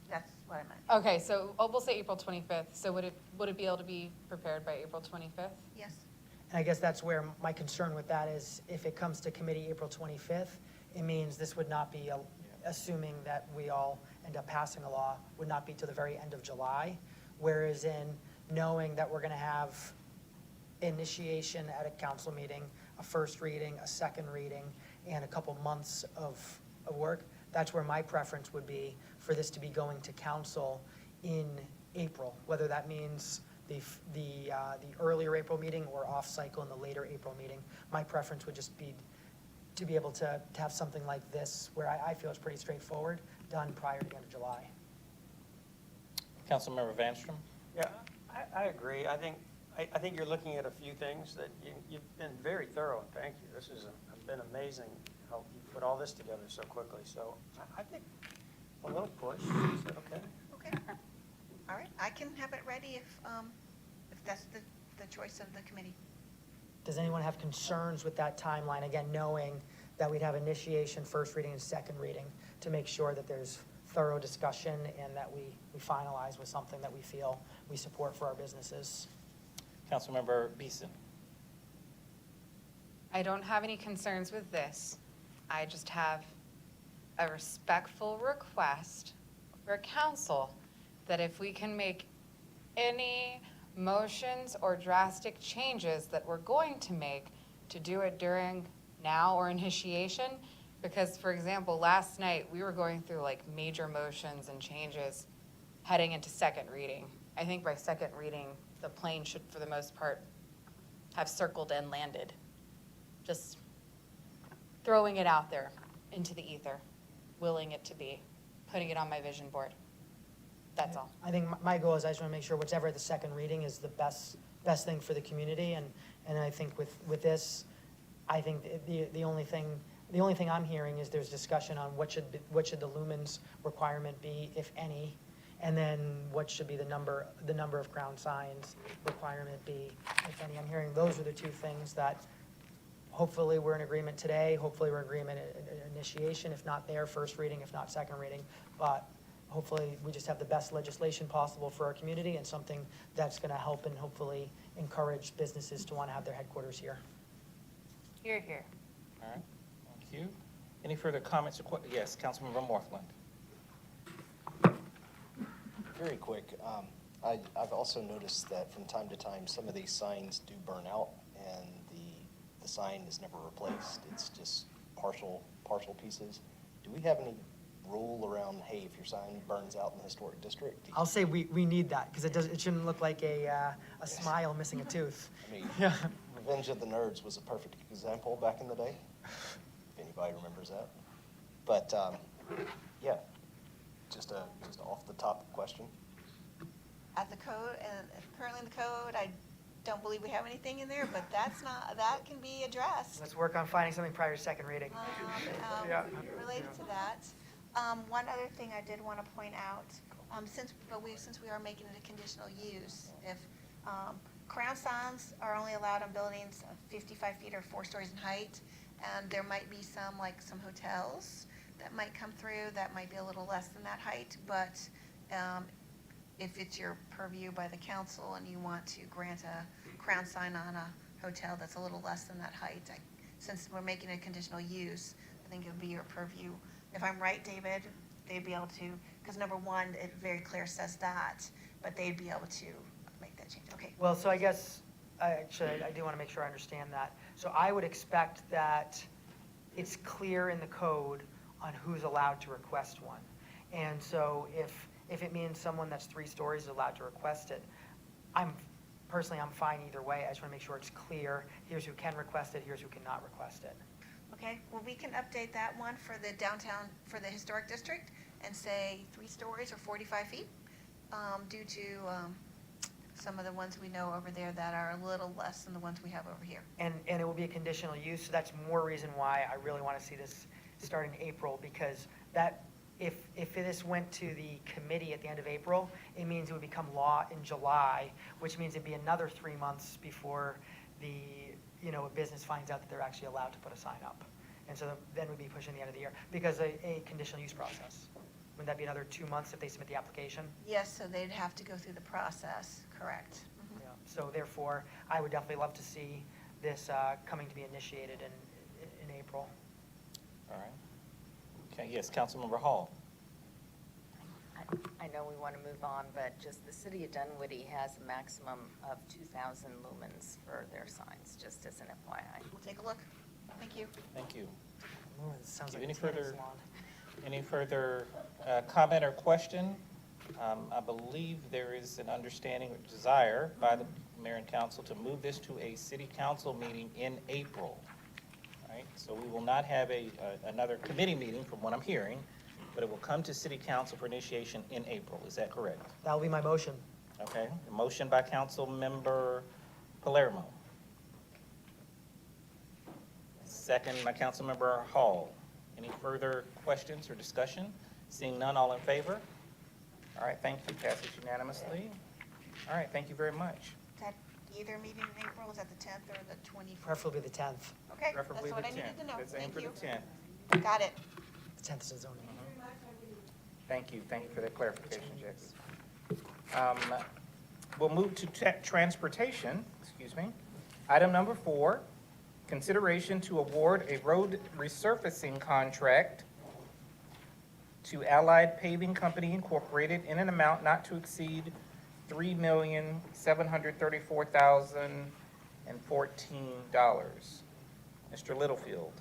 That's what I meant. Okay, so we'll say April 25th. So would it be able to be prepared by April 25th? Yes. And I guess that's where my concern with that is, if it comes to committee April 25th, it means this would not be, assuming that we all end up passing a law, would not be to the very end of July. Whereas in knowing that we're going to have initiation at a council meeting, a first reading, a second reading, and a couple months of work, that's where my preference would be for this to be going to council in April, whether that means the earlier April meeting or off cycle in the later April meeting. My preference would just be to be able to have something like this, where I feel it's pretty straightforward, done prior to the end of July. Councilmember Vanstrom? Yeah, I agree. I think you're looking at a few things that you've been very thorough, and thank you. This has been amazing how you put all this together so quickly. So I think a little push, is that okay? Okay. All right, I can have it ready if that's the choice of the committee. Does anyone have concerns with that timeline? Again, knowing that we'd have initiation, first reading, and second reading, to make sure that there's thorough discussion and that we finalize with something that we feel we support for our businesses. Councilmember Beeson? I don't have any concerns with this. I just have a respectful request for council that if we can make any motions or drastic changes that we're going to make, to do it during now or initiation. Because, for example, last night we were going through like major motions and changes heading into second reading. I think by second reading, the plane should, for the most part, have circled and landed. Just throwing it out there into the ether, willing it to be, putting it on my vision board. That's all. I think my goal is I just want to make sure whatever the second reading is the best thing for the community. And I think with this, I think the only thing I'm hearing is there's discussion on what should the lumens requirement be, if any, and then what should be the number of ground signs requirement be, if any. I'm hearing those are the two things that hopefully we're in agreement today. Hopefully we're in agreement at initiation, if not there, first reading, if not second reading. But hopefully we just have the best legislation possible for our community, and something that's going to help and hopefully encourage businesses to want to have their headquarters here. Here, here. All right, thank you. Any further comments or yes, Councilmember Morthland? Very quick, I've also noticed that from time to time, some of these signs do burn out, and the sign is never replaced. It's just partial pieces. Do we have any rule around, hey, if your sign burns out in the historic district? I'll say we need that, because it shouldn't look like a smile missing a tooth. I mean, Yeah. Revenge of the Nerds was a perfect example back in the day, if anybody remembers that. But, yeah, just a off-the-top question. At the code, and currently in the code, I don't believe we have anything in there, but that's not, that can be addressed. Let's work on finding something prior to second reading. Yeah. Related to that, one other thing I did want to point out, since we are making it a conditional use, if, crown signs are only allowed on buildings of 55 feet or 4 stories in height, and there might be some, like some hotels that might come through that might be a little less than that height, but, if it's your purview by the council and you want to grant a crown sign on a hotel that's a little less than that height, since we're making a conditional use, I think it would be your purview. If I'm right, David, they'd be able to, because number one, it very clear says that, but they'd be able to make that change. Okay. Well, so I guess, I do want to make sure I understand that. So I would expect that it's clear in the code on who's allowed to request one. And so if it means someone that's 3 stories is allowed to request it, I'm fine either way. I just want to make sure it's clear. Here's who can request it, here's who cannot request it. Okay, well, we can update that one for the downtown, for the historic district, and say 3 stories or 45 feet, due to some of the ones we know over there that are a little less than the ones we have over here. And it will be a conditional use, so that's more reason why I really want to see this start in April, because that, if this went to the committee at the end of April, it means it would become law in July, which means it'd be another 3 months before a business finds out that they're actually allowed to put a sign up. And so then we'd be pushing the end of the year, because a conditional use process. Wouldn't that be another 2 months if they submit the application? Yes, so they'd have to go through the process, correct. Yeah. So therefore, I would definitely love to see this coming to be initiated in April. All right. Okay, yes, Councilmember Hall. I know we want to move on, but just the city of Dunwoody has a maximum of 2,000 lumens for their signs, just as an FYI. We'll take a look. Thank you. Thank you. Ooh, it sounds like Any a tennis further- salon. Any further comment or question? I believe there is an understanding or desire by the mayor and council to move this to a city council meeting in April. All right, so we will not have another committee meeting from what I'm hearing, but it will come to city council for initiation in April. Is that correct? That'll be my motion. Okay, a motion by Councilmember Palermo. Second by Councilmember Hall. Any further questions or discussion? Seeing none, all in favor? All right, thank you. Passes unanimously. All right, thank you very much. Is that either meeting in April, is that the 10th or the 24th? Preferably the 10th. Okay, that's Preferably what the I needed 10th. to know. Let's aim Thank for you. the 10th. Got it. The 10th is a zoning. Thank you for that clarification, Jess. We'll move to transportation, excuse me. Item number 4, consideration to award a road resurfacing contract to Allied Paving Company Incorporated in an amount not to exceed $3,734,014. Mr. Littlefield.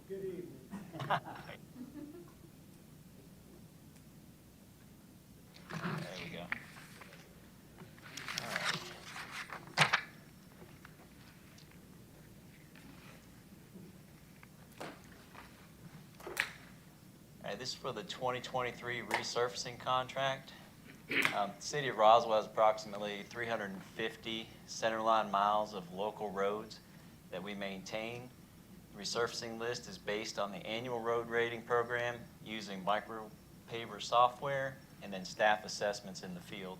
Good evening. There we go. All right, this is for the 2023 resurfacing contract. The City of Roswell has approximately 350 centerline miles of local roads that we maintain. The resurfacing list is based on the annual road rating program using micropaver software and then staff assessments in the field.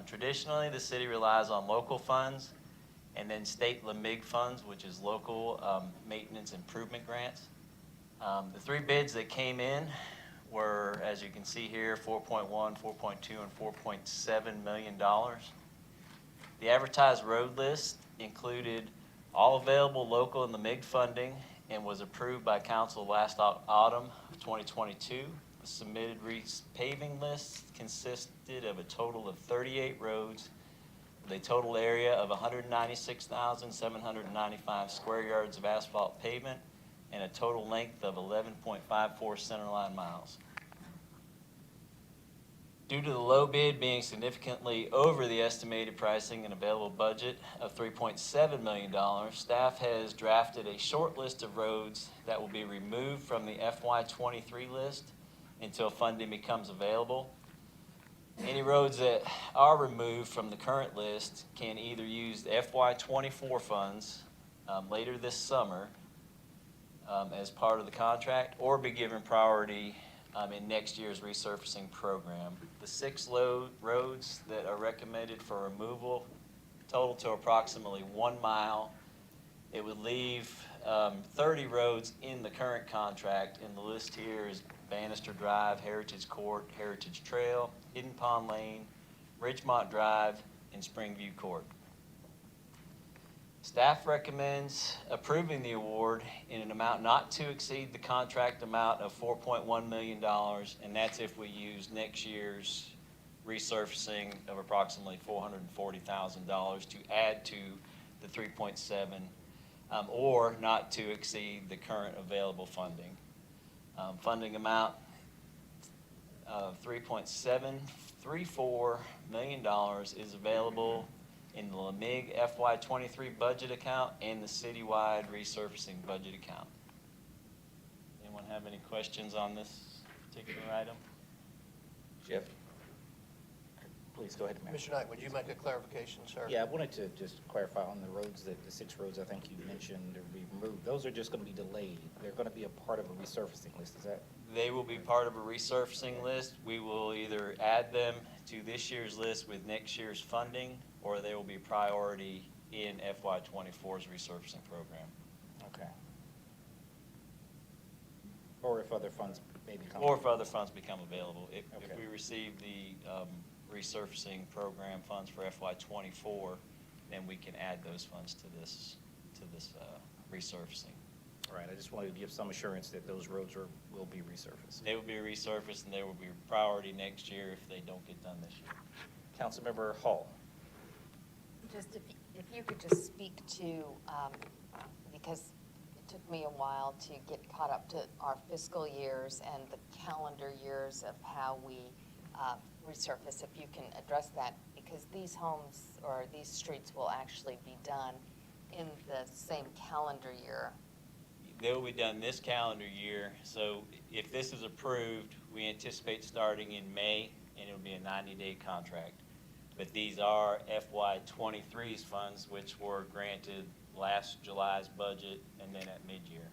Traditionally, the city relies on local funds and then state LMIG funds, which is local maintenance improvement grants. The 3 bids that came in were, as you can see here, 4.1, 4.2, and 4.7 million dollars. The advertised road list included all available local and LMIG funding and was approved by council last autumn of 2022. The submitted paving list consisted of a total of 38 roads with a total area of 196,795 square yards of asphalt pavement and a total length of 11.54 centerline miles. Due to the low bid being significantly over the estimated pricing and available budget of $3.7 million, staff has drafted a short list of roads that will be removed from the FY23 list until funding becomes available. Any roads that are removed from the current list can either use the FY24 funds later this summer as part of the contract, or be given priority in next year's resurfacing program. The 6 roads that are recommended for removal total to approximately 1 mile. It would leave 30 roads in the current contract, and the list here is Bannister Drive, Heritage Court, Heritage Trail, Hidden Pond Lane, Ridgemont Drive, and Springview Court. Staff recommends approving the award in an amount not to exceed the contract amount of $4.1 million, and that's if we use next year's resurfacing of approximately $440,000 to add to the 3.7, or not to exceed the current available funding. Funding amount of $3.734 million is available in the LMIG FY23 budget account and the citywide resurfacing budget account. Anyone have any questions on this particular item? Jeff? Please go ahead, Mayor. Mr. Knight, would you make a clarification, sir? Yeah, I wanted to just clarify on the roads, that the 6 roads I think you mentioned to be removed, those are just going to be delayed. They're going to be a part of a resurfacing list, is that? They will be part of a resurfacing list. We will either add them to this year's list with next year's funding, or they will be priority in FY24's resurfacing program. Okay. Or if other funds maybe come. Or if other funds become available. If Okay. we receive the resurfacing program funds for FY24, then we can add those funds to this resurfacing. All right, I just wanted to give some assurance that those roads will be resurfaced. They will be resurfaced, and they will be priority next year if they don't get done this year. Councilmember Hall. Just if you could just speak to, because it took me a while to get caught up to our fiscal years and the calendar years of how we resurface, if you can address that, because these homes or these streets will actually be done in the same calendar year. They will be done this calendar year, so if this is approved, we anticipate starting in May, and it'll be a 90-day contract. But these are FY23's funds, which were granted last July's budget and then at mid-year.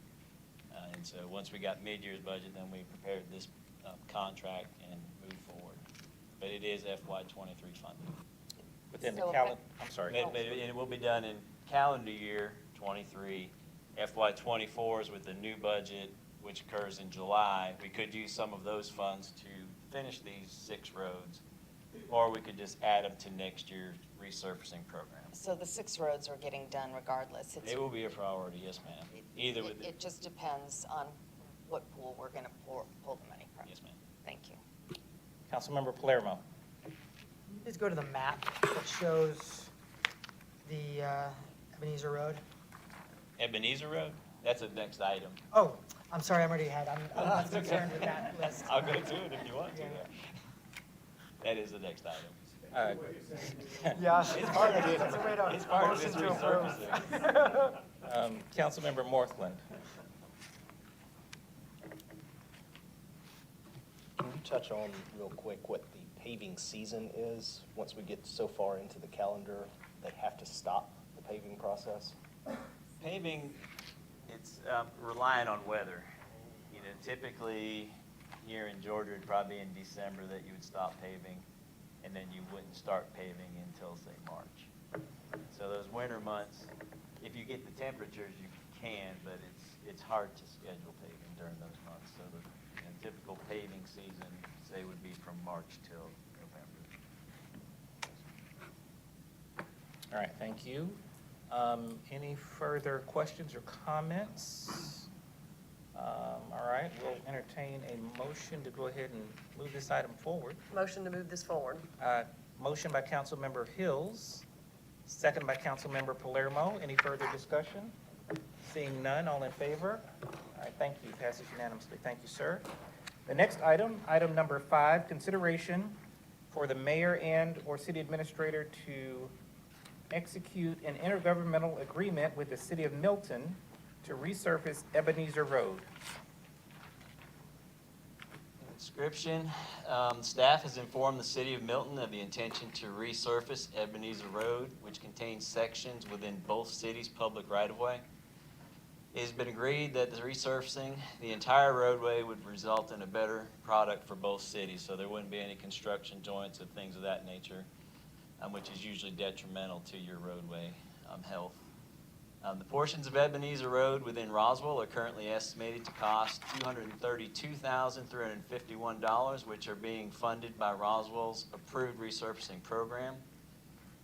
And so once we got mid-year's budget, then we prepared this contract and moved forward. But it is FY23 funding. Within the So- calendar, I'm sorry. But it will be done in calendar year 23. FY24 is with the new budget, which occurs in July. We could use some of those funds to finish these 6 roads, or we could just add them to next year's resurfacing program. So the 6 roads are getting done regardless. It's- It will be a priority, yes, ma'am. Either with, It just depends on what pool we're going to pull the money from. yes, ma'am. Thank you. Councilmember Palermo. Please go to the map that shows the Ebenezer Road. Ebenezer Road, that's the next item. Oh, I'm sorry, I'm already ahead. I'm not concerned with that list. I'll go to it if you want to. That is the next item. Yeah. It's part of this, That's a way to it's part of this motion to approve. resurfacing. Councilmember Morthland. Can you touch on real quick what the paving season is? Once we get so far into the calendar, they have to stop the paving process? Paving, it's reliant on weather. You know, typically here in Georgia, it'd probably be in December that you would stop paving, and then you wouldn't start paving until, say, March. So those winter months, if you get the temperatures, you can, but it's hard to schedule paving during those months. So the typical paving season, say, would be from March till November. All right, thank you. Any further questions or comments? All right, we'll entertain a motion to go ahead and move this item forward. Motion to move this forward. Motion by Councilmember Hills, second by Councilmember Palermo. Any further discussion? Seeing none, all in favor? All right, thank you. Passes unanimously. Thank you, sir. The next item, item number 5, consideration for the mayor and/or city administrator to execute an intergovernmental agreement with the city of Milton to resurface Ebenezer Road. Description, staff has informed the city of Milton of the intention to resurface Ebenezer Road, which contains sections within both cities' public right-of-way. It has been agreed that the resurfacing the entire roadway would result in a better product for both cities, so there wouldn't be any construction joints or things of that nature, which is usually detrimental to your roadway health. The portions of Ebenezer Road within Roswell are currently estimated to cost $232,351, which are being funded by Roswell's approved resurfacing program.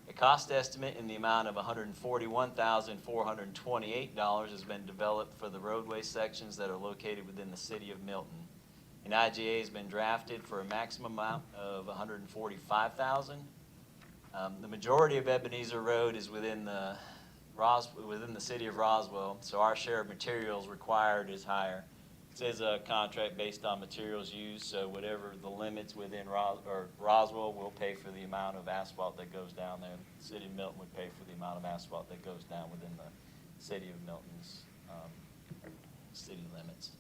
A cost estimate in the amount of $141,428 has been developed for the roadway sections that are located within the city of Milton. An IGA has been drafted for a maximum amount of $145,000. The majority of Ebenezer Road is within the city of Roswell, so our share of materials required is higher. It says a contract based on materials used, so whatever the limits within Roswell will pay for the amount of asphalt that goes down there. The city of Milton would pay for the amount of asphalt that goes down within the city of Milton's city limits.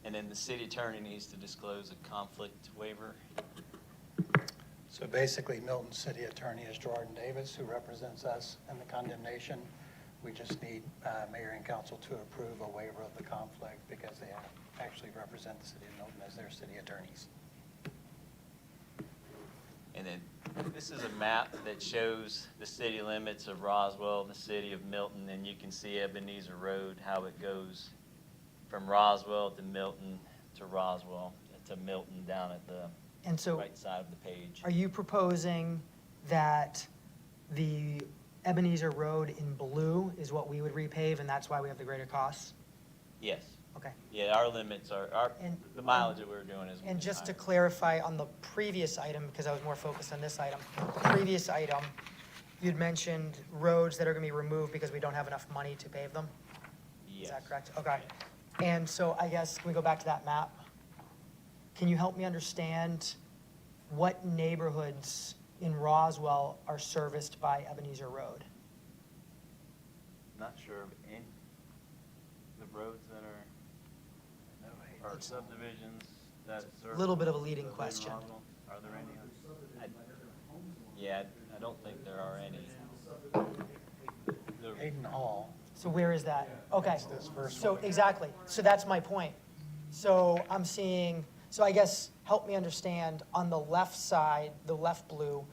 And then the city attorney needs to disclose a conflict waiver. So basically, Milton's city attorney is Jordan Davis, who represents us in the condemnation. We just need mayor and council to approve a waiver of the conflict because they actually represent the city of Milton as their city attorneys. And then this is a map that shows the city limits of Roswell and the city of Milton, and you can see Ebenezer Road, how it goes from Roswell to Milton to Roswell to Milton down at the And so, right side of the page. are you proposing that the Ebenezer Road in blue is what we would repave, and that's why we have the greater costs? Yes. Okay. Yeah, our limits are, the mileage that we're doing is. And just to clarify on the previous item, because I was more focused on this item, the previous item, you'd mentioned roads that are gonna be removed because we don't have enough money to pave them? Yes. Is that correct? Okay. And so I guess, can we go back to that map? Can you help me understand what neighborhoods in Roswell are serviced by Ebenezer Road? Not sure of any, the roads that are subdivisions that serve. Little bit of a leading within question. Roswell. Are there any? Yeah, I don't think there are any. Hayden Hall. So where is that? Okay. It's this first So, one. exactly. So that's my point. So I'm seeing, so I guess, help me understand, on the left side, the left blue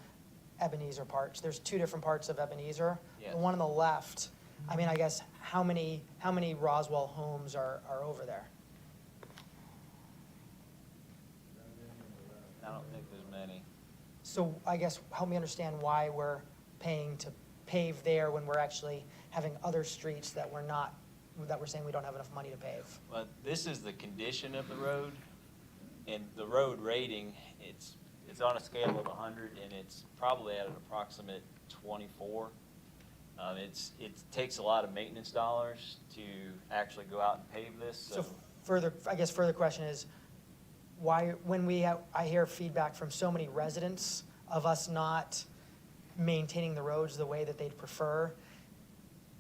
Ebenezer parts, there's two different parts of Ebenezer. Yes. The one on the left, I mean, I guess, how many Roswell homes are over there? I don't think there's many. So I guess, help me understand why we're paying to pave there when we're actually having other streets that we're not, that we're saying we don't have enough money to pave. Well, this is the condition of the road, and the road rating, it's on a scale of 100, and it's probably at an approximate 24. It takes a lot of maintenance dollars to actually go out and pave this, So further question is, why, when I hear feedback from so many residents of us not maintaining the roads the way that they'd prefer,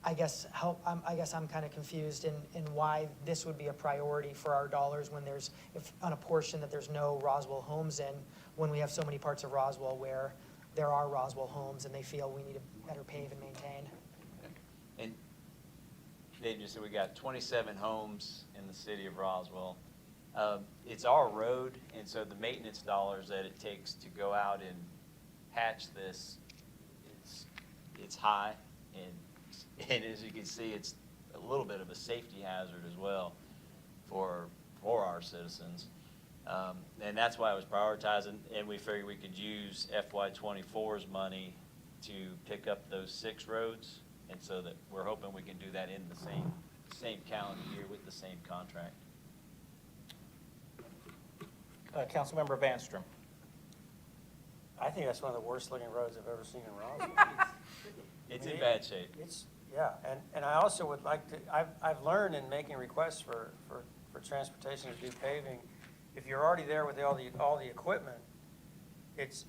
I guess I'm kind of confused in why this would be a priority for our dollars when there's, if on a portion that there's no Roswell homes in, when we have so many parts of Roswell where there are Roswell homes and they feel we need to better pave and maintain. And Dave just said we got 27 homes in the city of Roswell. It's our road, and so the maintenance dollars that it takes to go out and patch this, it's high, and as you can see, it's a little bit of a safety hazard as well for our citizens. And that's why I was prioritizing, and we figured we could use FY24's money to pick up those 6 roads, and so that we're hoping we can do that in the same calendar year with the same contract. Councilmember Vanstrom. I think that's one of the worst looking roads I've ever seen in Roswell. It's in bad shape. It's, Yeah, and I also would like to, I've learned in making requests for transportation to do paving, if you're already there with all the equipment, it's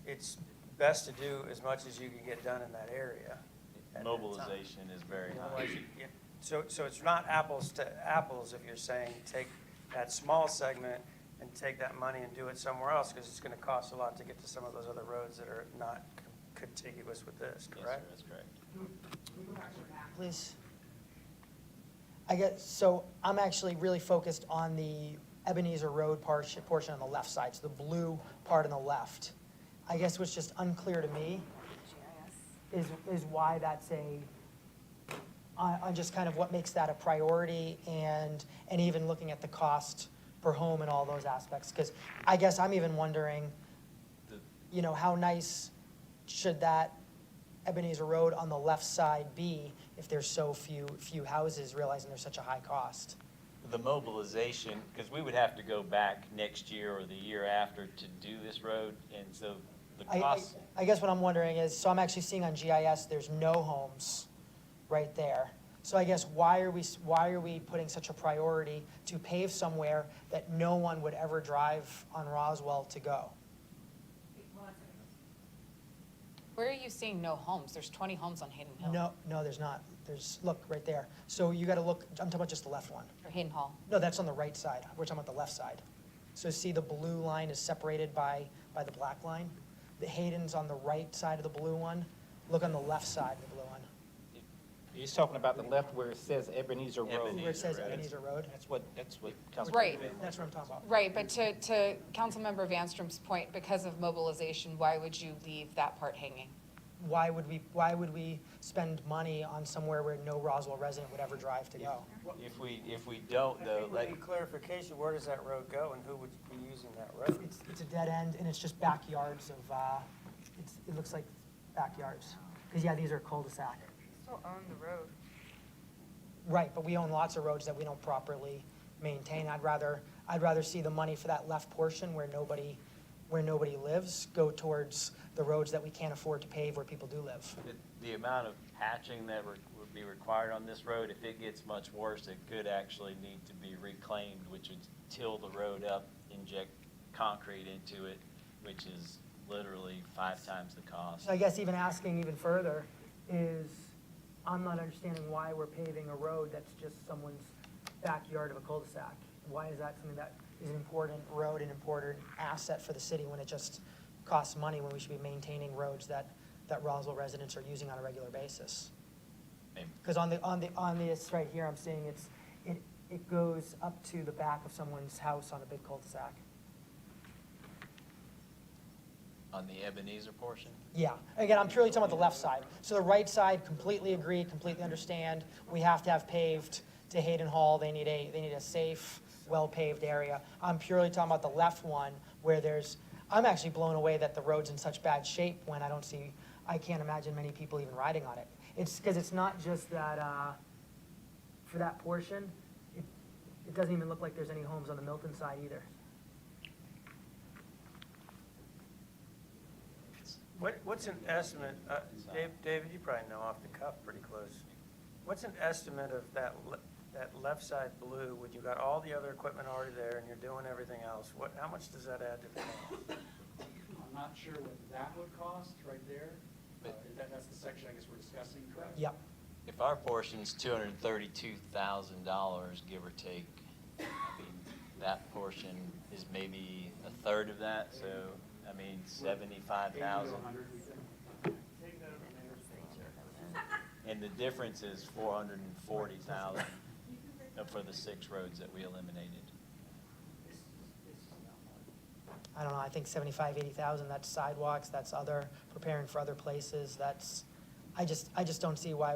best to do as much as you can get done in that area. at that time. Mobilization is very high. Otherwise, so it's not apples to apples if you're saying take that small segment and take that money and do it somewhere else, because it's gonna cost a lot to get to some of those other roads that are not contiguous with this, Yes, sir, correct? that's correct. Please. I guess, so I'm actually really focused on the Ebenezer Road portion on the left side, so the blue part on the left. I guess what's just unclear to me is why that's on just kind of what makes that a priority, and even looking at the cost per home and all those aspects. Because I guess I'm even wondering, how nice should that Ebenezer Road on the left side be if there's so few houses, realizing there's such a high cost? The mobilization, because we would have to go back next year or the year after to do this road, and so the cost. I guess what I'm wondering is, so I'm actually seeing on GIS, there's no homes right there. So I guess why are we putting such a priority to pave somewhere that no one would ever drive on Roswell to go? Where are you seeing no homes? There's 20 homes on Hayden Hill. No, there's not. Look, right there. So you gotta look, I'm talking about just the left one. Or Hayden Hall. No, that's on the right side. We're talking about the left side. So see the blue line is separated by the black line? The Hayden's on the right side of the blue one. Look on the left side of the blue one. He's talking about the left where it says Ebenezer Road. Where it says Road. Ebenezer Road. That's what Councilman. Right. That's what I'm talking about. Right, but to Councilmember Vanstrom's point, because of mobilization, why would you leave that part hanging? Why would we spend money on somewhere where no Roswell resident would ever drive to go? If we don't I though, think we like, need clarification, where does that road go and who would be using that road? It's a dead end, and it's just backyards of, it looks like backyards. Because, yeah, these are cul-de-sac. Still own the road. Right, but we own lots of roads that we don't properly maintain. I'd rather see the money for that left portion where nobody lives go towards the roads that we can't afford to pave where people do live. the amount of patching that would be required on this road, if it gets much worse, it could actually need to be reclaimed, which would till the road up, inject concrete into it, which is literally 5 times the cost. So I guess even asking even further is, I'm not understanding why we're paving a road that's just someone's backyard of a cul-de-sac. Why is that something that is an important road, an important asset for the city when it just costs money, when we should be maintaining roads that Roswell residents are using on a regular basis? Maybe. Because on this right here, I'm seeing it goes up to the back of someone's house on a big cul-de-sac. On the Ebenezer portion? Yeah, again, I'm purely talking about the left side. So the right side, completely agree, completely understand. We have to have paved to Hayden Hall. They need a safe, well-paved area. I'm purely talking about the left one where I'm actually blown away that the road's in such bad shape when I can't imagine many people even riding on it. It's because it's not just that, for that portion, it doesn't even look like there's any homes on the Milton side either. What's an estimate, David, you probably know off the cuff pretty close. What's an estimate of that left side blue, when you got all the other equipment already there and you're doing everything else? How much does that add to the cost? I'm not sure what that would cost right there. That's the section I guess we're discussing, correct? Yep. If our portion's $232,000, give or take, I mean, that portion is maybe a third of that, so, I mean, 75,000. And the difference is 440,000 for the 6 roads that we eliminated. I don't know, I think 75, 80,000, that's sidewalks, that's preparing for other places, I just don't see why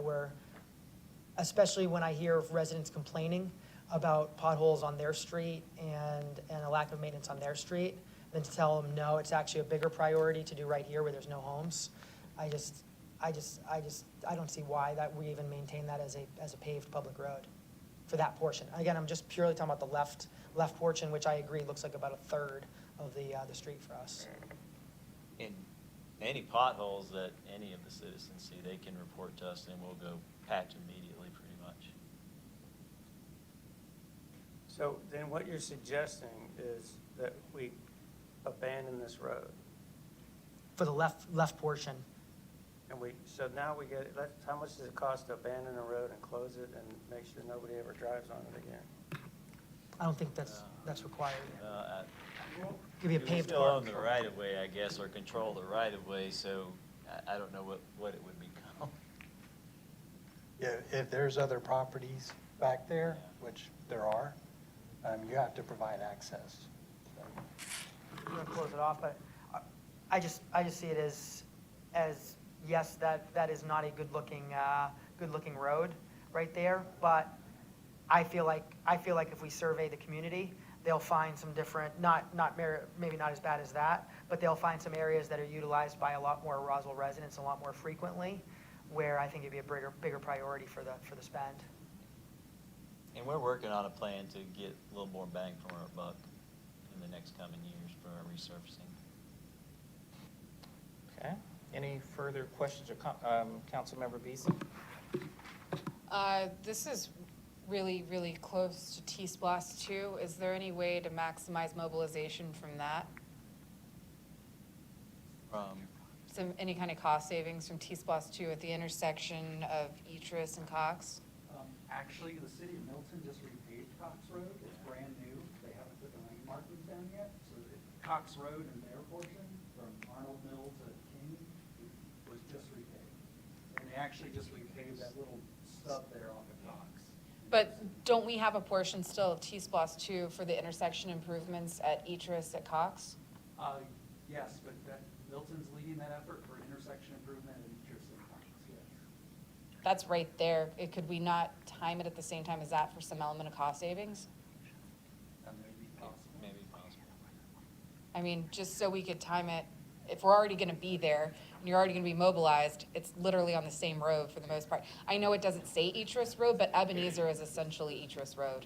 especially when I hear of residents complaining about potholes on their street and a lack of maintenance on their street, than to tell them, no, it's actually a bigger priority to do right here where there's no homes. I don't see why that we even maintain that as a paved public road for that portion. Again, I'm just purely talking about the left portion, which I agree looks like about a third of the street for us. And any potholes that any of the citizens see, they can report to us, then we'll go patch immediately, pretty much. So then what you're suggesting is that we abandon this road? For the left portion, And so now we get, how much does it cost to abandon a road and close it and make sure nobody ever drives on it again? I don't think that's required. Give you a We paved still own park. the right of way, I guess, or control the right of way, so I don't know what it would become. Yeah, if there's other properties back there, which there are, you have to provide access. So, We're gonna close it off, but I just see it as, yes, that is not a good-looking road right there, but I feel like if we survey the community, they'll find some different, maybe not as bad as that, but they'll find some areas that are utilized by a lot more Roswell residents a lot more frequently, where I think it'd be a bigger priority for the spend. And we're working on a plan to get a little more bang for our buck in the next coming years for our resurfacing. Okay. Any further questions or Councilmember Beeson? This is really, really close to T-Splosh 2. Is there any way to maximize mobilization from that? Any kind of cost savings from T-Splosh 2 at the intersection of Etris and Cox? Actually, the city of Milton just repaved Cox Road. It's brand new. They haven't put the lane markings down yet. So Cox Road and their portion from Arnold Mill to King was just repaved. And they actually just repaved that little stub there off of Cox. But don't we have a portion still of T-Splosh 2 for the intersection improvements at Etris at Cox? Yes, but Milton's leading that effort for intersection improvement and Etris and Cox, yes. That's right there. Could we not time it at the same time as that for some element of cost savings? That may be possible. Maybe possible. I mean, just so we could time it, if we're already gonna be there, and you're already gonna be mobilized, it's literally on the same road for the most part. I know it doesn't say Etris Road, but Ebenezer is essentially Etris Road.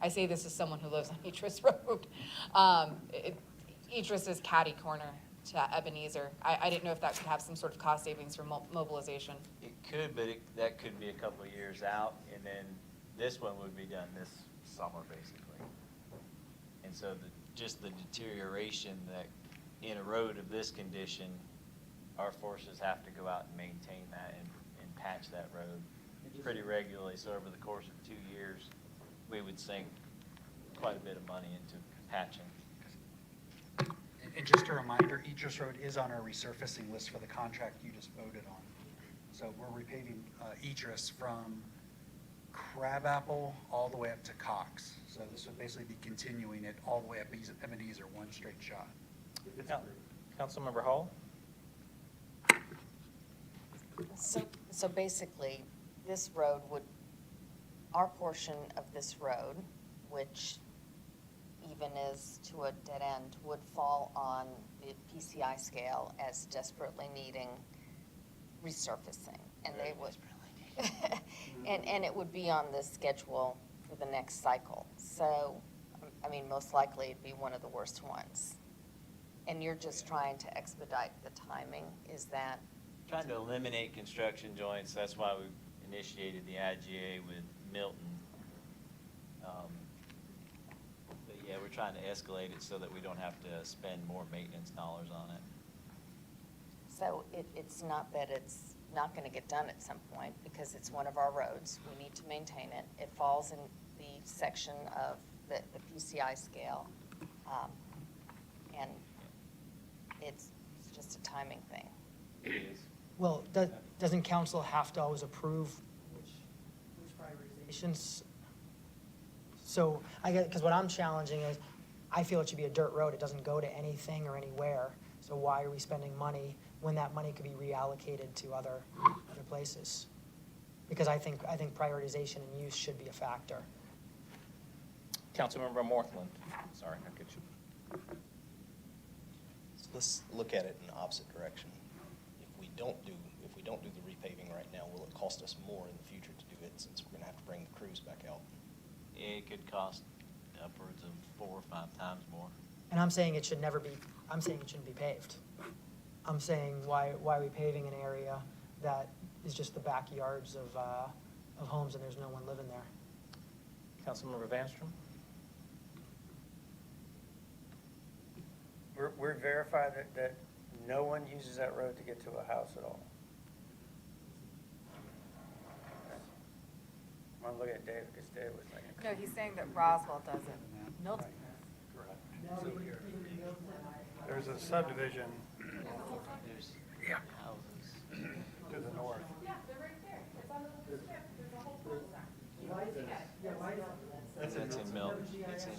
I say this as someone who lives on Etris Road. Etris is catty corner to Ebenezer. I didn't know if that could have some sort of cost savings for mobilization. It could, but that could be a couple of years out, and then this one would be done this summer, basically. And so just the deterioration that in a road of this condition, our forces have to go out and maintain that and patch that road pretty regularly. So over the course of 2 years, we would sink quite a bit of money into patching. And just a reminder, Etris Road is on our resurfacing list for the contract you just voted on. So we're repaving Etris from Crabapple all the way up to Cox. So this would basically be continuing it all the way up Ebenezer, one straight shot. Councilmember Hall? So basically, this road our portion of this road, which even is to a dead end, would fall on the PCI scale as desperately needing resurfacing. And they would, and it would be on the schedule for the next cycle. So, I mean, most likely it'd be one of the worst ones. And you're just trying to expedite the timing, is that? Trying to eliminate construction joints, that's why we initiated the IGA with Milton. But yeah, we're trying to escalate it so that we don't have to spend more maintenance dollars on it. So it's not that it's not gonna get done at some point, because it's one of our roads, we need to maintain it. It falls in the section of the PCI scale, and it's just a timing thing. It is. Well, doesn't council have to always approve which prioritizations? So I get, because what I'm challenging is, I feel it should be a dirt road. It doesn't go to anything or anywhere. So why are we spending money when that money could be reallocated to other places? Because I think prioritization and use should be a factor. Councilmember Morthland? Sorry, I get you. So let's look at it in the opposite direction. If we don't do the repaving right now, will it cost us more in the future to do it, since we're gonna have to bring the crews back out? It could cost upwards of 4 or 5 times more. And I'm saying it should never be, I'm saying it shouldn't be paved. I'm saying why are we paving an area that is just the backyards of homes and there's no one living there. Councilmember Vanstrom? We're verified that no one uses that road to get to a house at all. I'm looking at David, because David was making. No, he's saying that Roswell doesn't. Milton, There's a subdivision There's houses. to the north. yeah, they're right there. It's on the strip. There's a whole cul-de-sac. That's in Milton. It's in,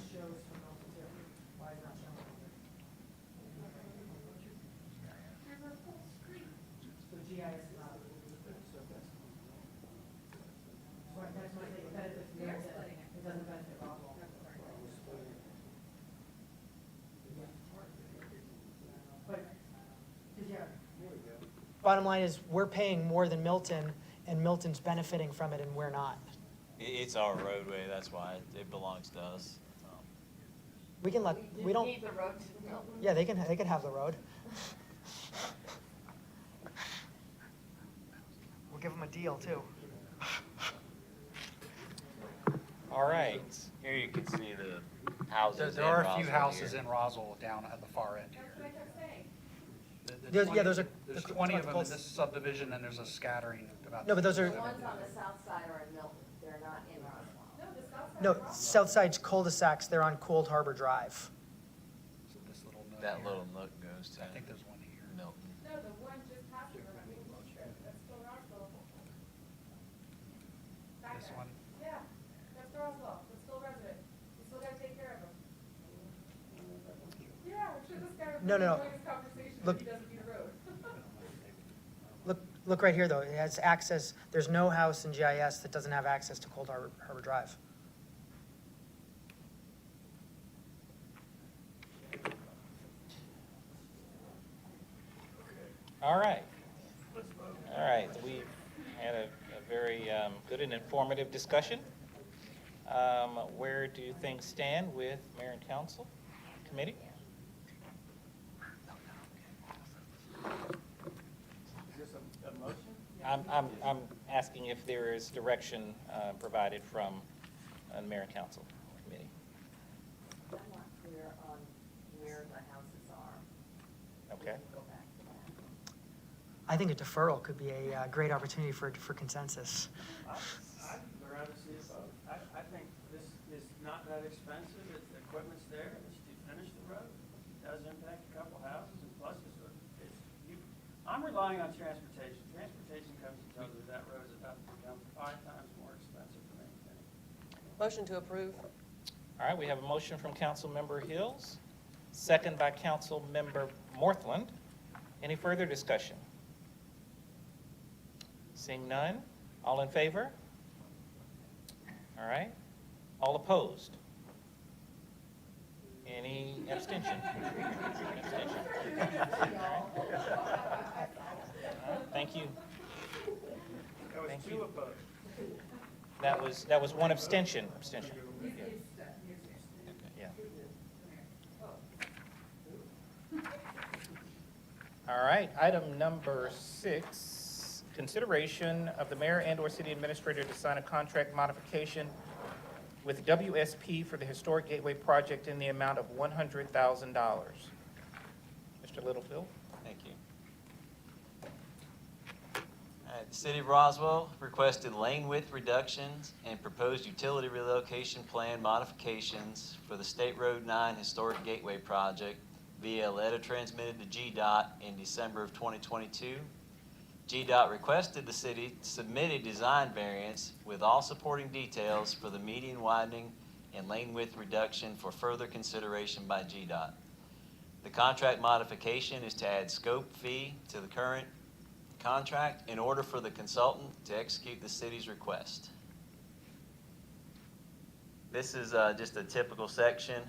Bottom line is, we're paying more than Milton, and Milton's benefiting from it, and we're not. it's our roadway, that's why it belongs to us. We can let, we don't, Keep the road to Milton. yeah, they can have the road. We'll give them a deal, too. All right. Here you can see the houses There in are a few Roswell houses here. in Roswell down at the far end here. There's- yeah, those are- There's that's 20 what of them calls- in this subdivision, and there's a scattering about. No, but those are- The ones on the south side are in Milton, they're not in Roswell. No, south side's cul-de-sacs, they're on Cold Harbor Drive. So this little nook That here. little nook goes to I think there's one here. Milton. No, the one just past the main strip. That's still Roswell. Back This there. one. Yeah, that's Roswell. That's still resident. We still gotta take care of them. Yeah, I'm sure this guy would No, be no, no. enjoying this conversation if Look- he doesn't need a road. Look right here, though, it has access, there's no house in GIS that doesn't have access to Cold Harbor Drive. All right. All right, we've had a very good and informative discussion. Where do things stand with mayor and council committee? I'm asking if there is direction provided from the mayor and council committee. I'm not clear on where the houses are. Okay. Go back to that. I think a deferral could be a great opportunity for consensus. I'd rather see it both. I think this is not that expensive, the equipment's there, it's to finish the road. It does impact a couple houses, and plus I'm relying on transportation. Transportation comes and tells me that road is about to become 5 times more expensive to maintain. Motion to approve. All right, we have a motion from Councilmember Hills, second by Councilmember Morthland. Any further discussion? Seeing none, all in favor? All right, all opposed? Any abstention? Abstention. All right. Thank you. That was Thank two you. opposed. That was one abstention. Abstention. Yeah. All right, item number 6, consideration of the mayor and/or city administrator to sign a contract modification with WSP for the Historic Gateway Project in the amount of $100,000. Mr. Littlefield? Thank you. All right, the city of Roswell requested lane width reductions and proposed utility relocation plan modifications for the State Road 9 Historic Gateway Project via a letter transmitted to GDOT in December of 2022. GDOT requested the city submit a design variance with all supporting details for the median widening and lane width reduction for further consideration by GDOT. The contract modification is to add scope fee to the current contract in order for the consultant to execute the city's request. This is just a typical section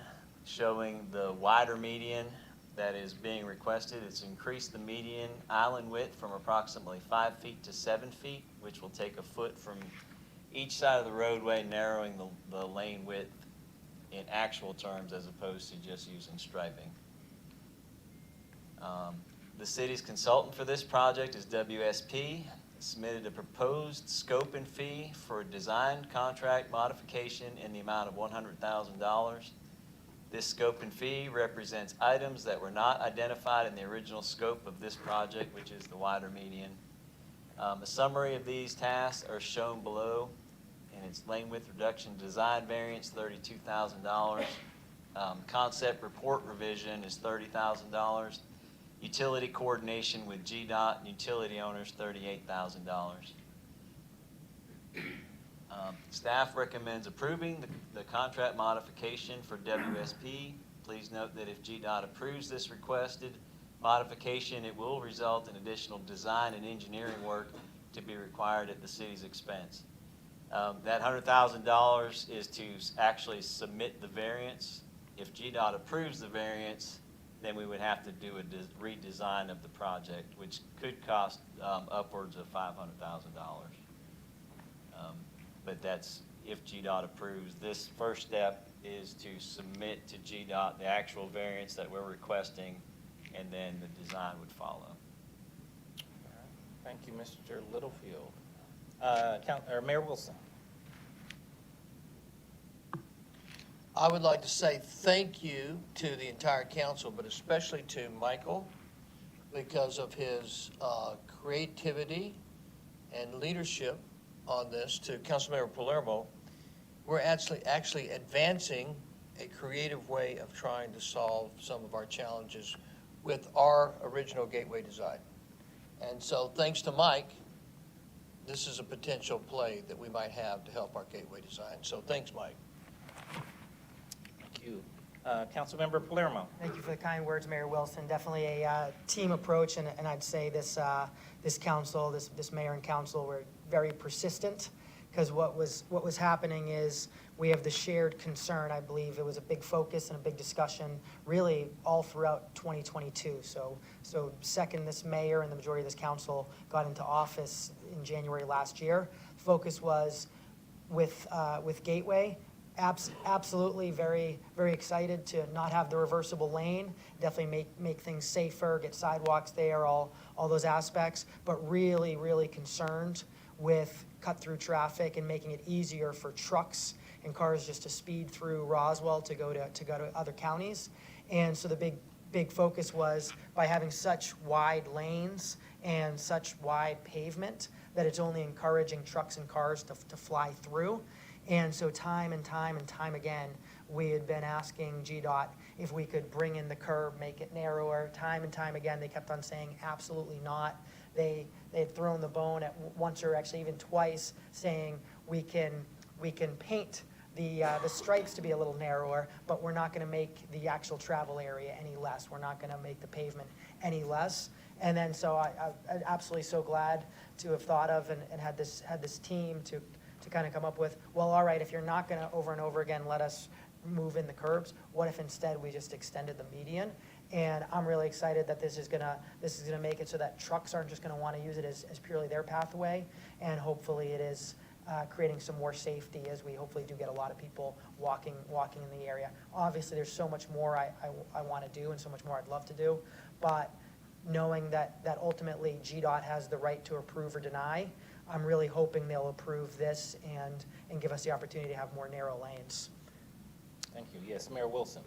showing the wider median that is being requested. It's increased the median island width from approximately 5 feet to 7 feet, which will take a foot from each side of the roadway, narrowing the lane width in actual terms as opposed to just using striping. The city's consultant for this project is WSP. submitted a proposed scope and fee for a design contract modification in the amount of $100,000. This scope and fee represents items that were not identified in the original scope of this project, which is the wider median. A summary of these tasks are shown below, and it's lane width reduction design variance, $32,000. Concept report revision is $30,000. Utility coordination with GDOT and utility owners, $38,000. Staff recommends approving the contract modification for WSP. Please note that if GDOT approves this requested modification, it will result in additional design and engineering work to be required at the city's expense. That $100,000 is to actually submit the variance. If GDOT approves the variance, then we would have to do a redesign of the project, which could cost upwards of $500,000. But that's if GDOT approves. This first step is to submit to GDOT the actual variance that we're requesting, and then the design would follow. Thank you, Mr. Littlefield. Mayor Wilson. I would like to say thank you to the entire council, but especially to Michael, because of his creativity and leadership on this. To Councilmember Palermo, we're actually advancing a creative way of trying to solve some of our challenges with our original gateway design. And so thanks to Mike, this is a potential play that we might have to help our gateway design. So thanks, Mike. Thank you. Councilmember Palermo. Thank you for the kind words, Mayor Wilson. Definitely a team approach, and I'd say this council, this mayor and council were very persistent, because what was happening is we have the shared concern. I believe it was a big focus and a big discussion really all throughout 2022. So second this mayor and the majority of this council got into office in January last year, focus was with Gateway. Absolutely very, very excited to not have the reversible lane, definitely make things safer, get sidewalks there, all those aspects, but really, really concerned with cut-through traffic and making it easier for trucks and cars just to speed through Roswell to go to other counties. And so the big focus was by having such wide lanes and such wide pavement that it's only encouraging trucks and cars to fly through. And so time and time again, we had been asking GDOT if we could bring in the curb, make it narrower. Time and time again, they kept on saying absolutely not. They had thrown the bone at once or actually even twice, saying we can paint the stripes to be a little narrower, but we're not going to make the actual travel area any less. We're not going to make the pavement any less. And then so I'm absolutely so glad to have thought of and had this team to kind of come up with, well, all right, if you're not going to over and over again let us move in the curbs, what if instead we just extended the median? And I'm really excited that this is gonna make it so that trucks aren't just gonna want to use it as purely their pathway, and hopefully it is creating some more safety as we hopefully do get a lot of people walking in the area. Obviously, there's so much more I want to do and so much more I'd love to do, but knowing that ultimately GDOT has the right to approve or deny, I'm really hoping they'll approve this and give us the opportunity to have more narrow lanes. Thank you. Yes, Mayor Wilson.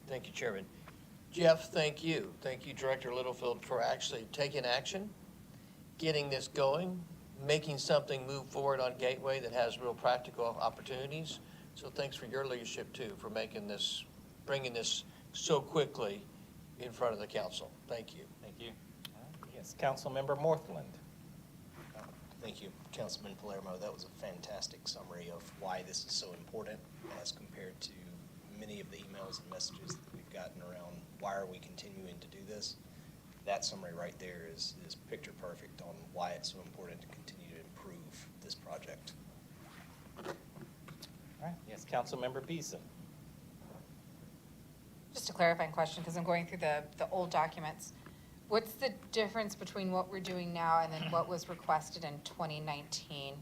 Thank you, Chairman. Jeff, thank you. Thank you, Director Littlefield, for actually taking action, getting this going, making something move forward on Gateway that has real practical opportunities. So thanks for your leadership too, for bringing this so quickly in front of the council. Thank you. Thank you. Yes, Councilmember Morthland. Thank you, Councilman Palermo. That was a fantastic summary of why this is so important as compared to many of the emails and messages that we've gotten around why are we continuing to do this. That summary right there is picture perfect on why it's so important to continue to improve this project. All right. Yes, Councilmember Beeson. Just a clarifying question, because I'm going through the old documents. What's the difference between what we're doing now and then what was requested in 2019?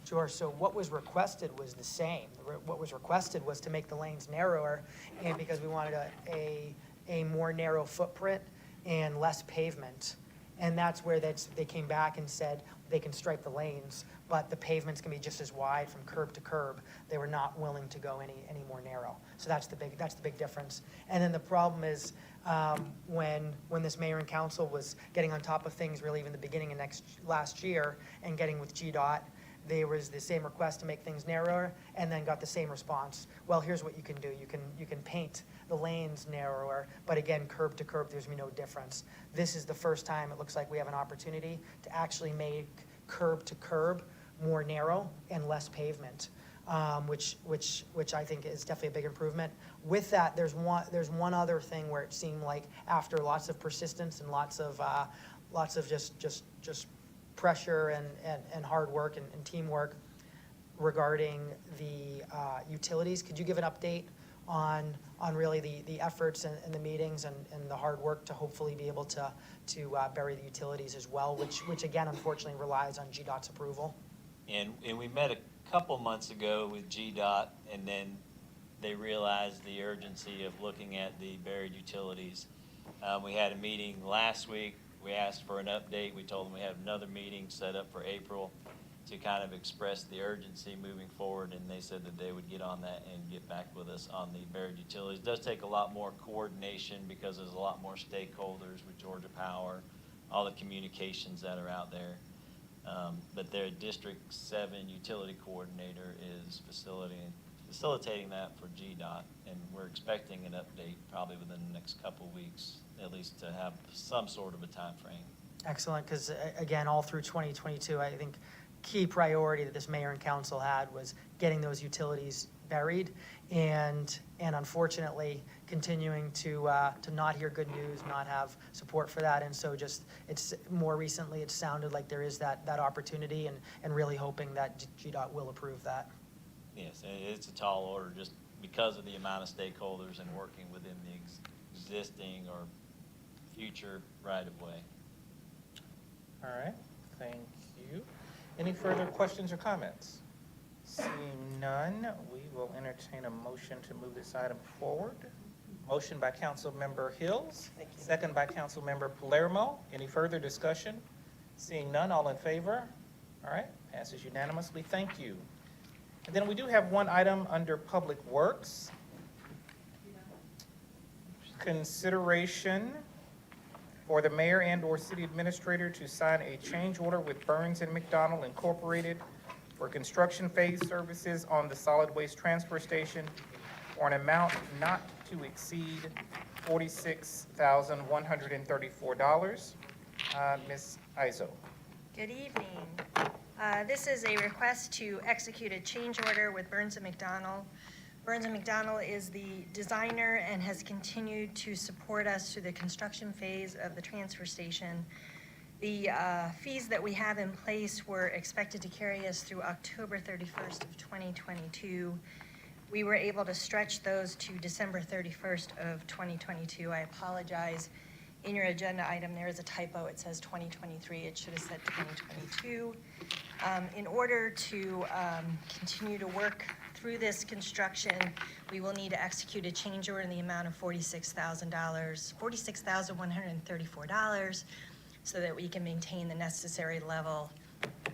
Sure, so what was requested was the same. What was requested was to make the lanes narrower, and because we wanted a more narrow footprint and less pavement. And that's where they came back and said they can stripe the lanes, but the pavement's gonna be just as wide from curb to curb. They were not willing to go any more narrow. So that's the big difference. And then the problem is, when this mayor and council was getting on top of things really even the beginning of last year and getting with GDOT, there was the same request to make things narrower and then got the same response. Well, here's what you can do. You can paint the lanes narrower, but again, curb to curb, there's gonna be no difference. This is the first time it looks like we have an opportunity to actually make curb to curb more narrow and less pavement, which I think is definitely a big improvement. With that, there's one other thing where it seemed like after lots of persistence and lots of just pressure and hard work and teamwork regarding the utilities. Could you give an update on really the efforts and the meetings and the hard work to hopefully be able to bury the utilities as well, which again, unfortunately relies on GDOT's approval? And we met a couple months ago with GDOT, and then they realized the urgency of looking at the buried utilities. We had a meeting last week. We asked for an update. We told them we have another meeting set up for April to kind of express the urgency moving forward, and they said that they would get on that and get back with us on the buried utilities. It does take a lot more coordination because there's a lot more stakeholders with Georgia Power, all the communications that are out there. But their District 7 utility coordinator is facilitating that for GDOT, and we're expecting an update probably within the next couple of weeks, at least to have some sort of a time frame. Excellent, because again, all through 2022, I think key priority that this mayor and council had was getting those utilities buried, and unfortunately continuing to not hear good news, not have support for that. And so just it's more recently it sounded like there is that opportunity, and really hoping that GDOT will approve that. Yes, it's a tall order just because of the amount of stakeholders and working within the existing or future right-of-way. All right, thank you. Any further questions or comments? Seeing none, we will entertain a motion to move this item forward. Motion by Councilmember Hills, second by Councilmember Palermo. Any further discussion? Seeing none, all in favor? All right, passes unanimously. Thank you. And then we do have one item under Public Works. Consideration for the mayor and/or city administrator to sign a change order with Burns and McDonnell Incorporated for construction phase services on the solid waste transfer station for an amount not to exceed $46,134. Ms. Izo. Good evening. This is a request to execute a change order with Burns & McDonnell. Burns & McDonnell is the designer and has continued to support us through the construction phase of the transfer station. The fees that we have in place were expected to carry us through October 31st of 2022. We were able to stretch those to December 31st of 2022. I apologize. In your agenda item, there is a typo. It says 2023. It should have said 2022. In order to continue to work through this construction, we will need to execute a change order in the amount of $46,134, so that we can maintain the necessary level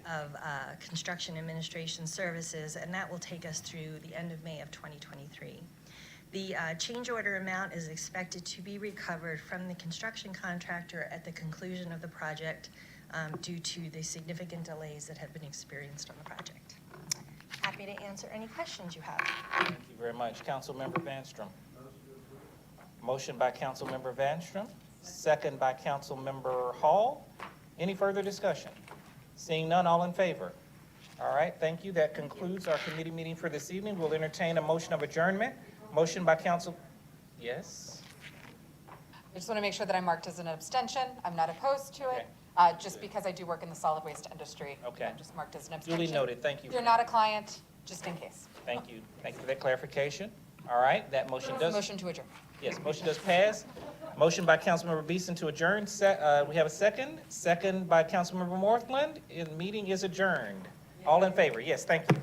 of construction administration services, and that will take us through the end of May of 2023. The change order amount is expected to be recovered from the construction contractor at the conclusion of the project due to the significant delays that have been experienced on the project. Happy to answer any questions you have. Thank you very much. Councilmember Vanstrom. Motion by Councilmember Vanstrom, second by Councilmember Hall. Any further discussion? Seeing none, all in favor? All right, thank you. That concludes our committee meeting for this evening. We'll entertain a motion of adjournment. Motion by Council, yes? I just want to make sure that I'm marked as an abstention. I'm not opposed to it, just because I do work in the solid waste industry. Okay. I'm just marked as an abstention. Duly noted, thank you. You're not a client, just in case. Thank you. Thank you for that clarification. All right, that motion does. Motion to adjourn. Yes, motion does pass. Motion by Councilmember Beeson to adjourn. We have a second. Second by Councilmember Northland. And the meeting is adjourned. All in favor? Yes, thank you.